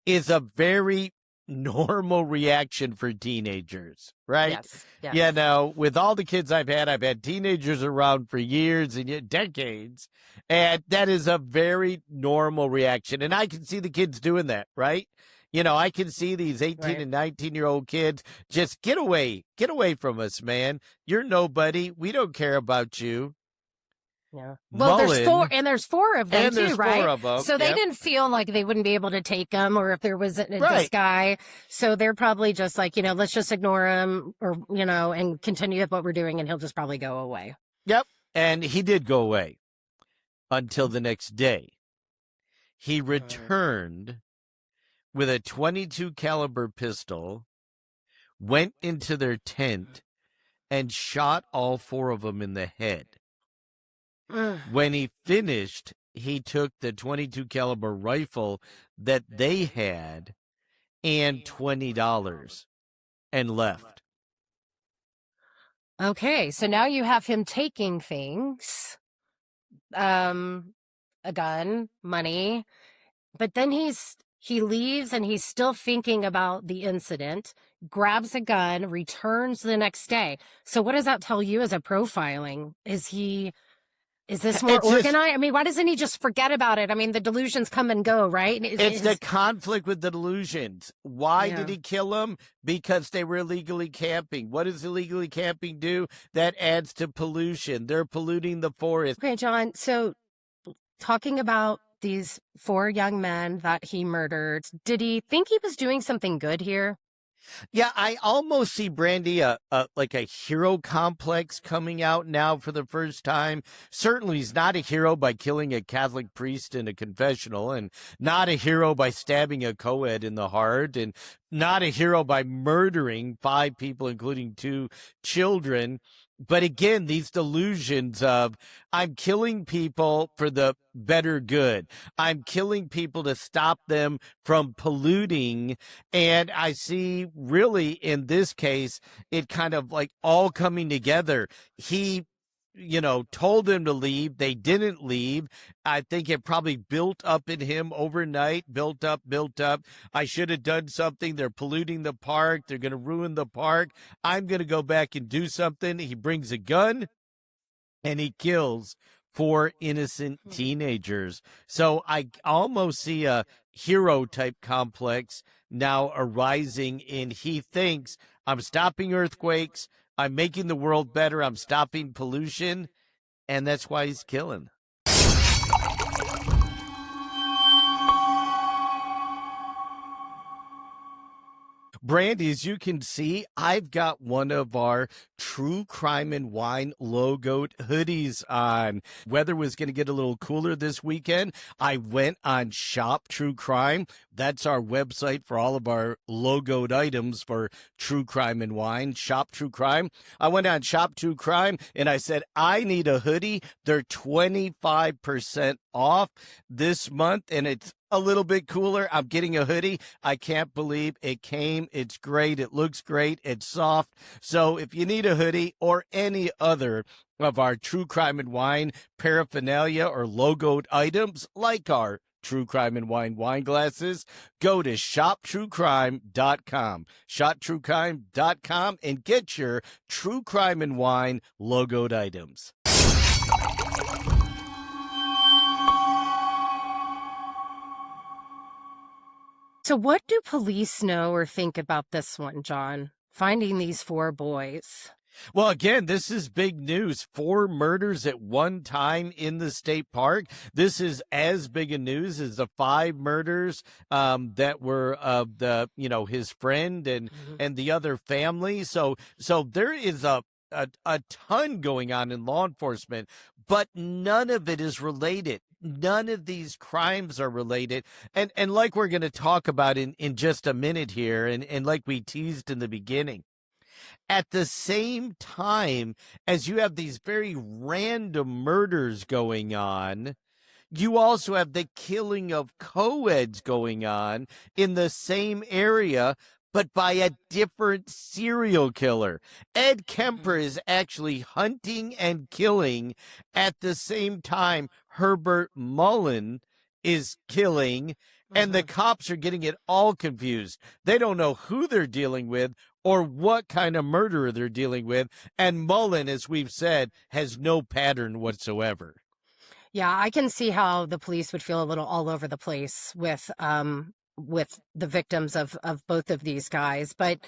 is a very normal reaction for teenagers, right? Yes. With all the kids I've had teenagers around for years and decades, and that is a very normal reaction. And I can see the kids doing that, right? I can see these 18 and 19-year-old kids just get away from us, man. You're nobody. We don't care about you. Yeah. Well, Mullin, there's 4 of them too, right? 4 of them. So they didn't feel like they wouldn't be able to take them, or if there was this guy. So they're probably just like, let's just ignore him, or and continue with what we're doing, and he'll just probably go away. Yep, and he did go away until the next day. He returned with a .22 caliber pistol, went into their tent, and shot all 4 of them in the head. When he finished, he took the .22 caliber rifle that they had and $20 and left. Okay, so now you have him taking things, a gun, money, but then he leaves and he's still thinking about the incident, grabs a gun, returns the next day. So what does that tell you as a profiling? Is this more organized? Why doesn't he just forget about it? The delusions come and go, right? It's the conflict with the delusions. Why did he kill them? Because they were illegally camping. What does illegally camping do? That adds to pollution. They're polluting the forest. Okay, John. So talking about these 4 young men that he murdered, did he think he was doing something good here? Yeah, I almost see Brandy like a hero complex coming out now for the first time. Certainly he's not a hero by killing a Catholic priest in a confessional, and not a hero by stabbing a co-ed in the heart, and not a hero by murdering 5 people, including 2 children. But again, these delusions of, I'm killing people for the better good. I'm killing people to stop them from polluting. And I see really in this case, it kind of like all coming together. He told them to leave. They didn't leave. I think it probably built up in him overnight, built up. I should have done something. They're polluting the park. They're going to ruin the park. I'm going to go back and do something. He brings a gun and he kills four innocent teenagers. So I almost see a hero type complex now arising in he thinks I'm stopping earthquakes, I'm making the world better, I'm stopping pollution, and that's why he's killing. Brandy, as you can see, I've got one of our True Crime and Wine logoed hoodies on. Weather was going to get a little cooler this weekend. I went on Shop True Crime. That's our website for all of our logoed items for True Crime and Wine. Shop True Crime. I went on Shop True Crime and I said, I need a hoodie. They're 25% off this month, and it's a little bit cooler. I'm getting a hoodie. I can't believe it came. It's great. It looks great. It's soft. So if you need a hoodie or any other of our True Crime and Wine paraphernalia or logoed items like our True Crime and Wine wine glasses, go to shoptruecrime.com. Shoptruecrime.com and get your True Crime and Wine logoed items. So what do police know or think about this one, John? Finding these four boys. Well, again, this is big news. 4 murders at one time in the state park. This is as big a news as the 5 murders that were of his friend and the other family. So there is a ton going on in law enforcement, but none of it is related. None of these crimes are related. And like we're going to talk about in just a minute here, and like we teased in the beginning, at the same time as you have these very random murders going on, you also have the killing of co-eds going on in the same area, but by a different serial killer. Ed Kemper is actually hunting and killing at the same time Herbert Mullin is killing, and the cops are getting it all confused. They don't know who they're dealing with or what kind of murderer they're dealing with. And Mullin, as we've said, has no pattern whatsoever. Yeah, I can see how the police would feel a little all over the place with the victims of both of these guys. But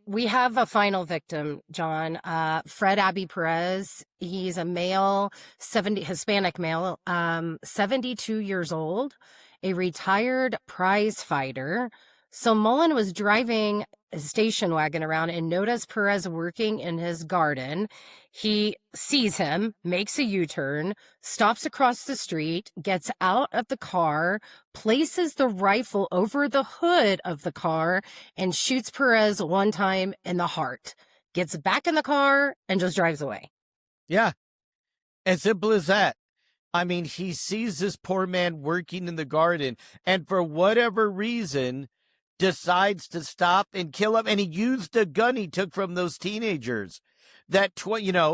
we have a final victim, John, Fred Abbey Perez. He's a male, Hispanic male, 72 years old, a retired prize fighter. So Mullin was driving a station wagon around and noticed Perez working in his garden. He sees him, makes a U-turn, stops across the street, gets out of the car, places the rifle over the hood of the car, and shoots Perez one time in the heart. Gets back in the car and just drives away. Yeah, as simple as that. I mean, he sees this poor man working in the garden, and for whatever reason, decides to stop and kill him. And he used the gun he took from those teenagers. That,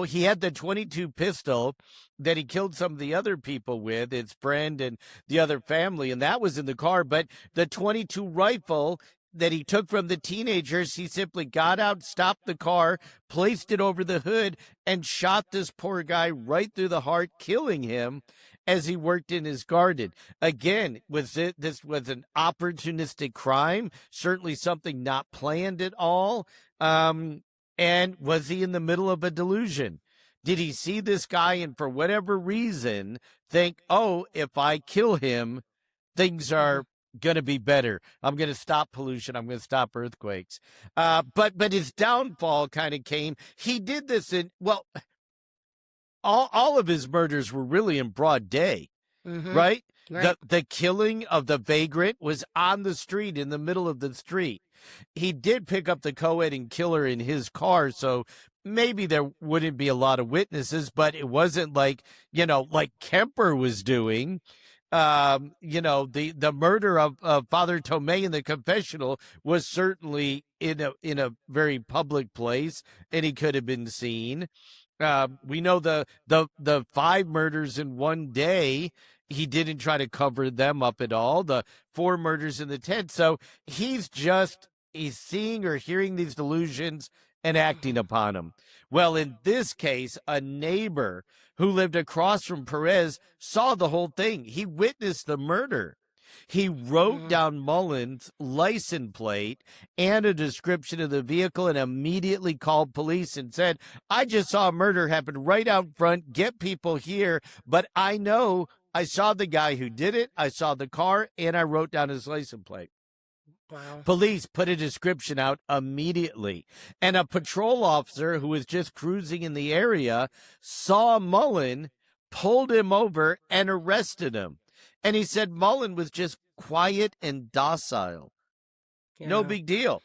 he had the 22 pistol that he killed some of the other people with, his friend and the other family, and that was in the car. But the 22 rifle that he took from the teenagers, he simply got out, stopped the car, placed it over the hood, and shot this poor guy right through the heart, killing him as he worked in his garden. Again, this was an opportunistic crime, certainly something not planned at all. And was he in the middle of a delusion? Did he see this guy and for whatever reason think, oh, if I kill him, things are going to be better. I'm going to stop pollution. I'm going to stop earthquakes. But his downfall kind of came. He did this all of his murders were really in broad day, right? The killing of the vagrant was on the street, in the middle of the street. He did pick up the co-ed and killer in his car, so maybe there wouldn't be a lot of witnesses, but it wasn't like Kemper was doing. The murder of Father Tomei in the confessional was certainly in a very public place, and he could have been seen. We know the 5 murders in one day. He didn't try to cover them up at all. The 4 murders in the tent. So he's seeing or hearing these delusions and acting upon them. Well, in this case, a neighbor who lived across from Perez saw the whole thing. He witnessed the murder. He wrote down Mullin's license plate and a description of the vehicle and immediately called police and said, I just saw a murder happen right out front. Get people here. But I know I saw the guy who did it. I saw the car and I wrote down his license plate. Wow. Police put a description out immediately. And a patrol officer who was just cruising in the area saw Mullin, pulled him over, and arrested him. And he said Mullin was just quiet and docile. Yeah. No big deal.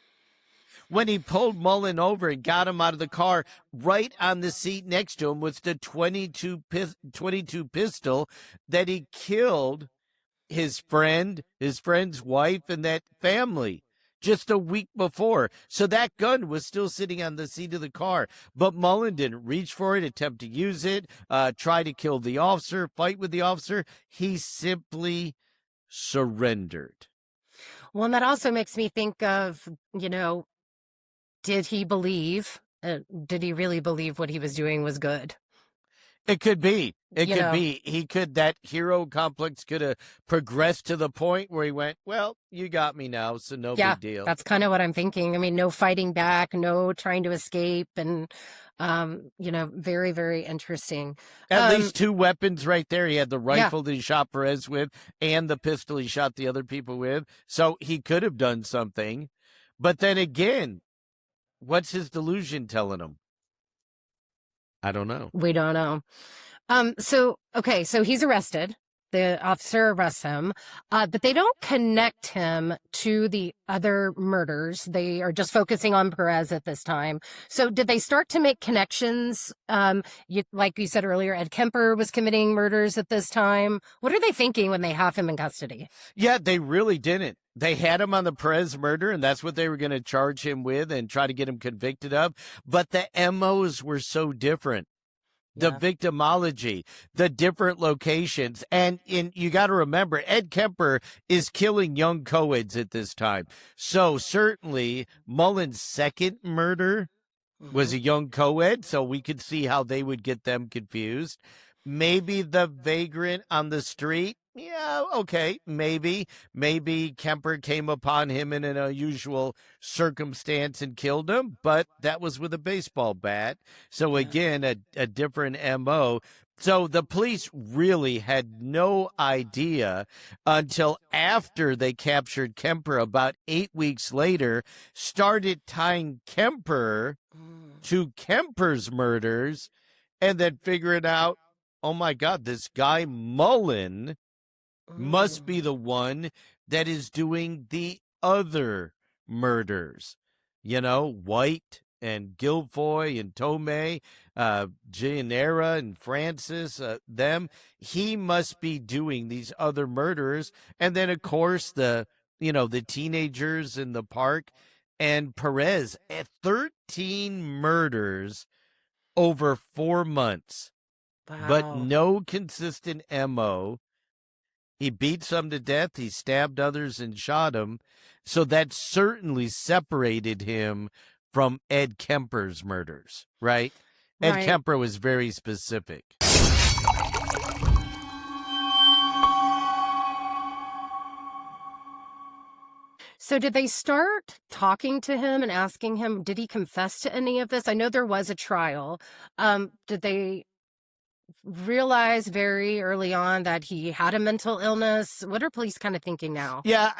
When he pulled Mullin over and got him out of the car, right on the seat next to him was the 22 pistol that he killed his friend's wife, and that family just a week before. So that gun was still sitting on the seat of the car. But Mullin didn't reach for it, attempt to use it, try to kill the officer, fight with the officer. He simply surrendered. Well, and that also makes me think of, did he believe, did he really believe what he was doing was good? It could be. That hero complex could have progressed to the point where he went, well, you got me now, so no big deal. That's kind of what I'm thinking. I mean, no fighting back, no trying to escape, and, very, very interesting. At least 2 weapons right there. He had the rifle that he shot Perez with and the pistol he shot the other people with. So he could have done something. But then again, what's his delusion telling him? I don't know. We don't know. So he's arrested. The officer arrests him, but they don't connect him to the other murders. They are just focusing on Perez at this time. So did they start to make connections? Like you said earlier, Ed Kemper was committing murders at this time. What are they thinking when they have him in custody? Yeah, they really didn't. They had him on the Perez murder, and that's what they were going to charge him with and try to get him convicted of. But the MOs were so different. The victimology, the different locations. And you got to remember, Ed Kemper is killing young co-eds at this time. So certainly Mullin's second murder was a young co-ed, so we could see how they would get them confused. Maybe the vagrant on the street. Yeah, okay, maybe Kemper came upon him in an unusual circumstance and killed him, but that was with a baseball bat. So again, a different MO. So the police really had no idea until after they captured Kemper about 8 weeks later, started tying Kemper to Kemper's murders, and then figuring out, oh my God, this guy Mullin must be the one that is doing the other murders. White and Guilfoy and Tomei, Gianera and Francis, them. He must be doing these other murders. And then, of course, the teenagers in the park. And Perez at 13 murders over 4 months. Wow. But no consistent MO. He beat some to death. He stabbed others and shot them. So that certainly separated him from Ed Kemper's murders, right? Ed Kemper was very specific. So did they start talking to him and asking him, did he confess to any of this? I know there was a trial. Did they realize very early on that he had a mental illness? What are police kind of thinking now? Yeah,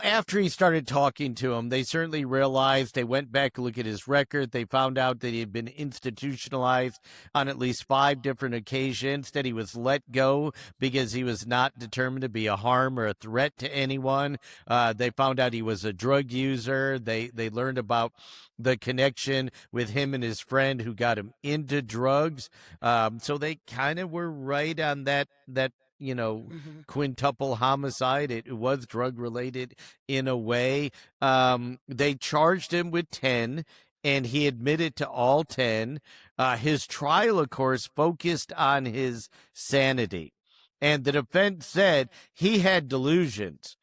after he started talking to him, they certainly realized. They went back to look at his record. They found out that he had been institutionalized on at least 5 different occasions, that he was let go because he was not determined to be a harm or a threat to anyone. They found out he was a drug user. They learned about the connection with him and his friend who got him into drugs. So they kind of were right on that quintuple homicide. It was drug related in a way. They charged him with 10, and he admitted to all 10. His trial, of course, focused on his sanity. And the defense said he had delusions.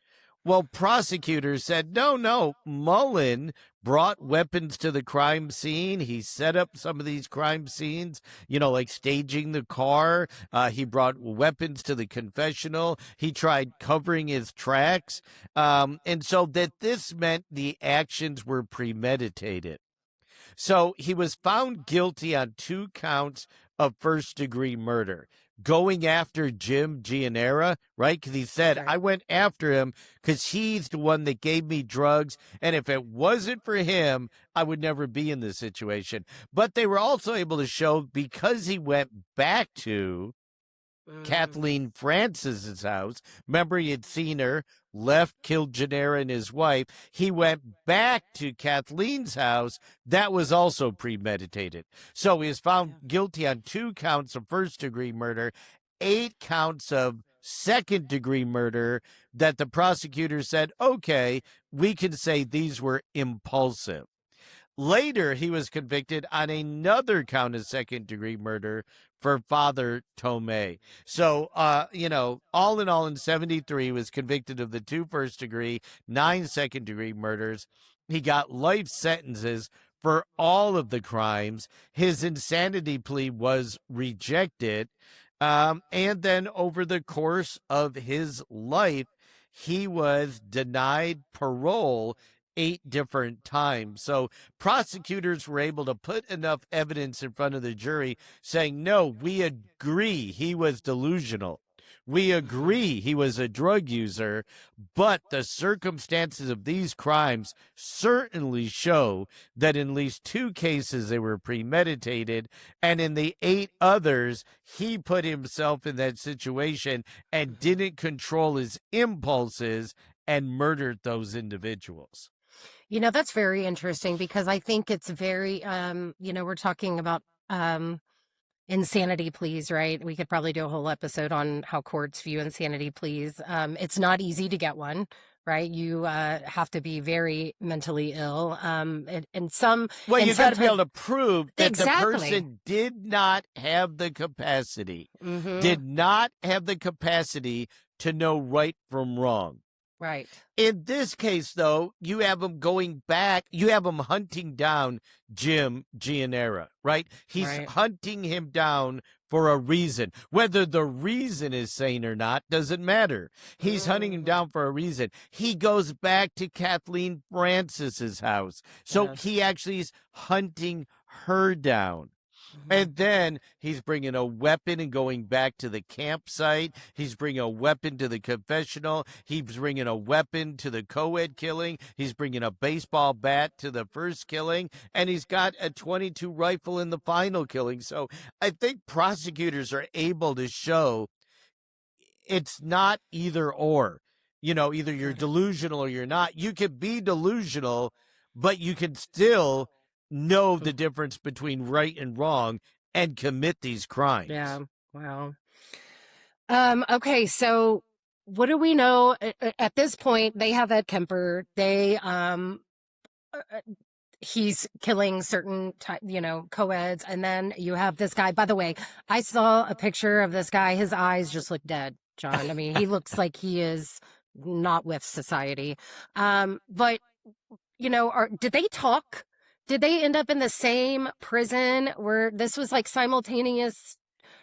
Well, prosecutors said, no, Mullin brought weapons to the crime scene. He set up some of these crime scenes, like staging the car. He brought weapons to the confessional. He tried covering his tracks. And so that this meant the actions were premeditated. So he was found guilty on 2 counts of first-degree murder, going after Jim Gianera, right? Because he said, I went after him because he's the one that gave me drugs, and if it wasn't for him, I would never be in this situation. But they were also able to show, because he went back to Kathleen Francis's house. Remember, he had seen her, left, killed Gianera and his wife. He went back to Kathleen's house. That was also premeditated. So he was found guilty on 2 counts of first-degree murder, 8 counts of second-degree murder that the prosecutor said, okay, we can say these were impulsive. Later, he was convicted on another count of second-degree murder for Father Tomei. So, all in all, in 73, he was convicted of the 2 first-degree, 9 second-degree murders. He got life sentences for all of the crimes. His insanity plea was rejected. And then over the course of his life, he was denied parole 8 different times. So prosecutors were able to put enough evidence in front of the jury saying, no, we agree he was delusional. We agree he was a drug user, but the circumstances of these crimes certainly show that in at least 2 cases they were premeditated, and in the 8 others, he put himself in that situation and didn't control his impulses and murdered those individuals. That's very interesting because I think it's very, we're talking about insanity pleas, right? We could probably do a whole episode on how courts view insanity pleas. It's not easy to get one, right? You have to be very mentally ill. And some... Well, you got to be able to prove that Exactly. the person did not have the capacity, Mhm. did not have the capacity to know right from wrong. Right. In this case, though, you have him going back. You have him hunting down Jim Gianera, right? He's Right. hunting him down for a reason. Whether the reason is sane or not doesn't matter. He's hunting him down for a reason. He goes back to Kathleen Francis's house. So Yes. he actually is hunting her down. And then he's bringing a weapon and going back to the campsite. He's bringing a weapon to the confessional. He's bringing a weapon to the co-ed killing. He's bringing a baseball bat to the first killing. And he's got a .22 rifle in the final killing. So I think prosecutors are able to show it's not either or. Either you're delusional or you're not. You can be delusional, but you can still know the difference between right and wrong and commit these crimes. Yeah. Wow. Okay. So what do we know at this point? They have Ed Kemper. He's killing certain, co-eds. And then you have this guy. By the way, I saw a picture of this guy. His eyes just look dead, John. I mean, he looks like he is not with society. But, did they talk? Did they end up in the same prison where this was like simultaneous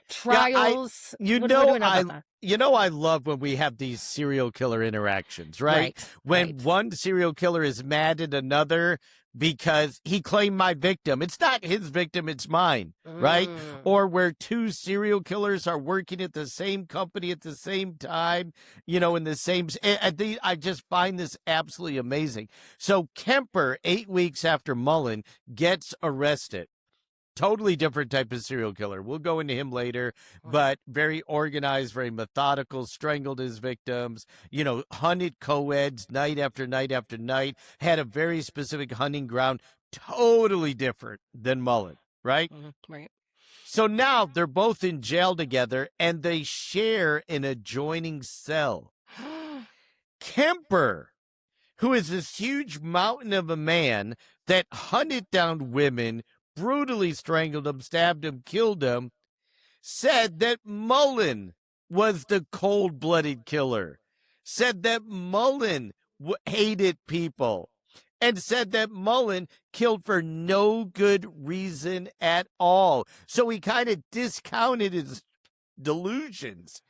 trials? I love when we have these serial killer interactions, right? When one serial killer is mad at another because he claimed my victim. It's not his victim, it's mine, right? Or where 2 serial killers are working at the same company at the same time, in the same... I just find this absolutely amazing. So Kemper, 8 weeks after Mullin, gets arrested. Totally different type of serial killer. We'll go into him later, but very organized, very methodical, strangled his victims, hunted co-eds night after night after night, had a very specific hunting ground, totally different than Mullin, right? Right. So now they're both in jail together and they share an adjoining cell. Kemper who is this huge mountain of a man that hunted down women, brutally strangled them, stabbed them, killed them, said that Mullin was the cold-blooded killer, said that Mullin hated people, and said that Mullin killed for no good reason at all. So he kind of discounted his delusions,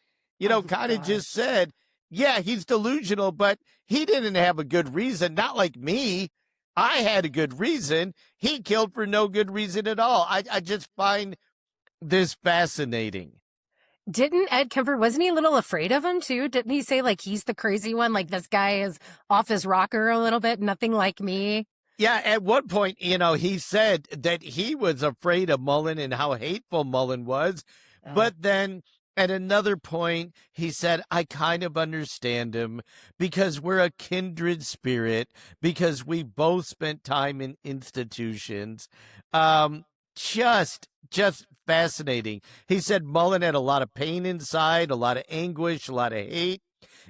kind of just said, yeah, he's delusional, but he didn't have a good reason. Not like me. I had a good reason. He killed for no good reason at all. I just find this fascinating. Didn't Ed Kemper, wasn't he a little afraid of him too? Didn't he say like he's the crazy one? Like this guy is off his rocker a little bit, nothing like me. Yeah, at one point, he said that he was afraid of Mullin and how hateful Mullin was. But then at another point, he said, I kind of understand him because we're a kindred spirit, because we both spent time in institutions. Just fascinating. He said Mullin had a lot of pain inside, a lot of anguish, a lot of hate,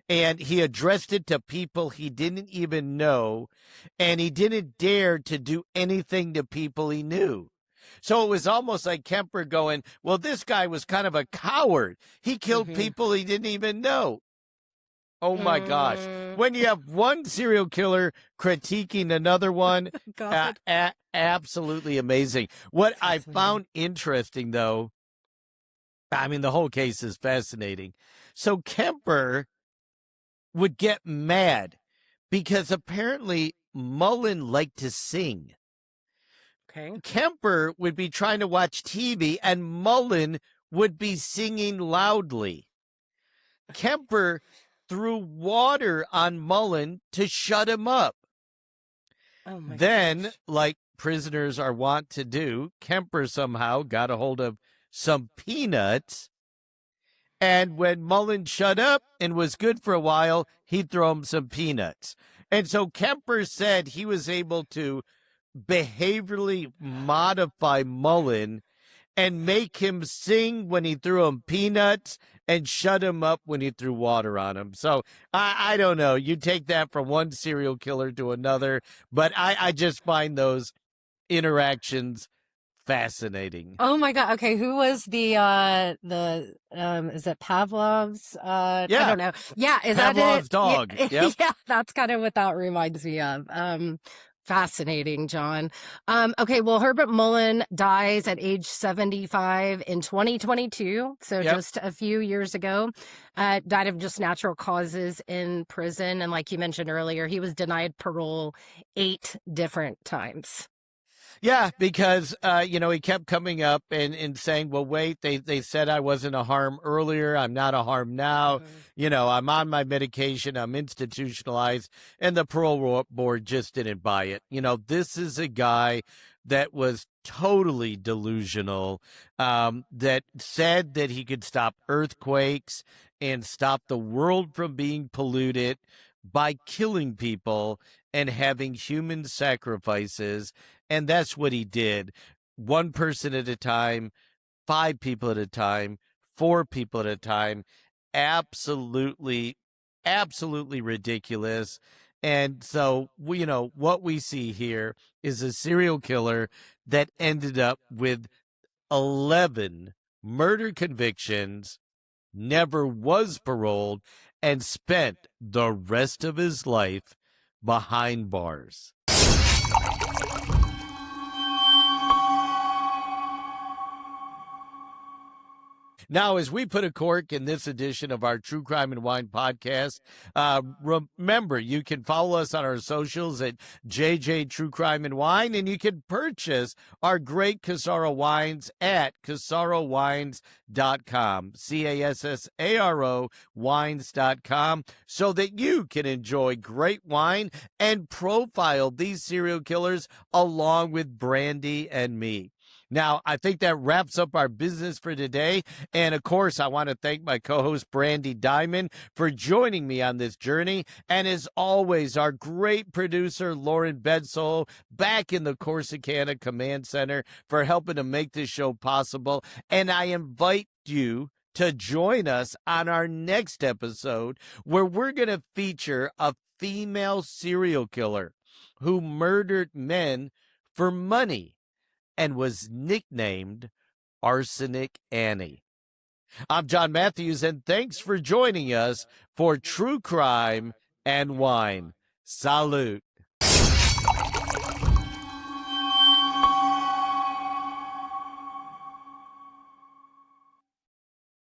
and he addressed it to people he didn't even know, and he didn't dare to do anything to people he knew. So it was almost like Kemper going, well, this guy was kind of a coward. He killed people he didn't even know. Oh, my gosh. When you have one serial killer critiquing another one, absolutely amazing. What I found interesting, though, I mean, the whole case is fascinating. So Kemper would get mad because apparently Mullin liked to sing. Okay. Kemper would be trying to watch TV and Mullin would be singing loudly. Kemper threw water on Mullin to shut him up. Oh my Then, gosh. like prisoners are wont to do, Kemper somehow got a hold of some peanuts. And when Mullin shut up and was good for a while, he'd throw him some peanuts. And so Kemper said he was able to behaviorally modify Mullin and make him sing when he threw him peanuts and shut him up when he threw water on him. So I don't know. You take that from one serial killer to another, but I just find those interactions fascinating. Oh my God. Okay. Who was the is it Pavlov's? I don't know. Yeah. Is that Pavlov's it? dog. Yeah, Yep. yeah. That's kind of what that reminds me of. Fascinating, John. Okay. Well, Herbert Mullin dies at age 75 in 2022. So just a few years ago, died of just natural causes in prison. And like you mentioned earlier, he was denied parole 8 different times. Yeah, because, he kept coming up and saying, well, wait, they said I wasn't a harm earlier. I'm not a harm now. I'm on my medication. I'm institutionalized. And the parole board just didn't buy it. This is a guy that was totally delusional, that said that he could stop earthquakes and stop the world from being polluted by killing people and having human sacrifices. And that's what he did. 1 person at a time, 5 people at a time, 4 people at a time. Absolutely, absolutely ridiculous. And so, what we see here is a serial killer that ended up with 11 murder convictions, never was paroled, and spent the rest of his life behind bars. Now, as we put a cork in this edition of our True Crime and Wine podcast, remember, you can follow us on our socials at JJ True Crime and Wine, and you can purchase our great Casaro wines at CasaroWines.com, CASSARO wines.com, so that you can enjoy great wine and profile these serial killers along with Brandy and me. Now, I think that wraps up our business for today. And of course, I want to thank my co-host, Brandy Diamond, for joining me on this journey. And as always, our great producer, Lauren Bedsole, back in the Corsicana Command Center for helping to make this show possible. And I invite you to join us on our next episode, where we're going to feature a female serial killer who murdered men for money and was nicknamed Arsenic Annie. I'm John Matthews, and thanks for joining us for True Crime and Wine. Salute.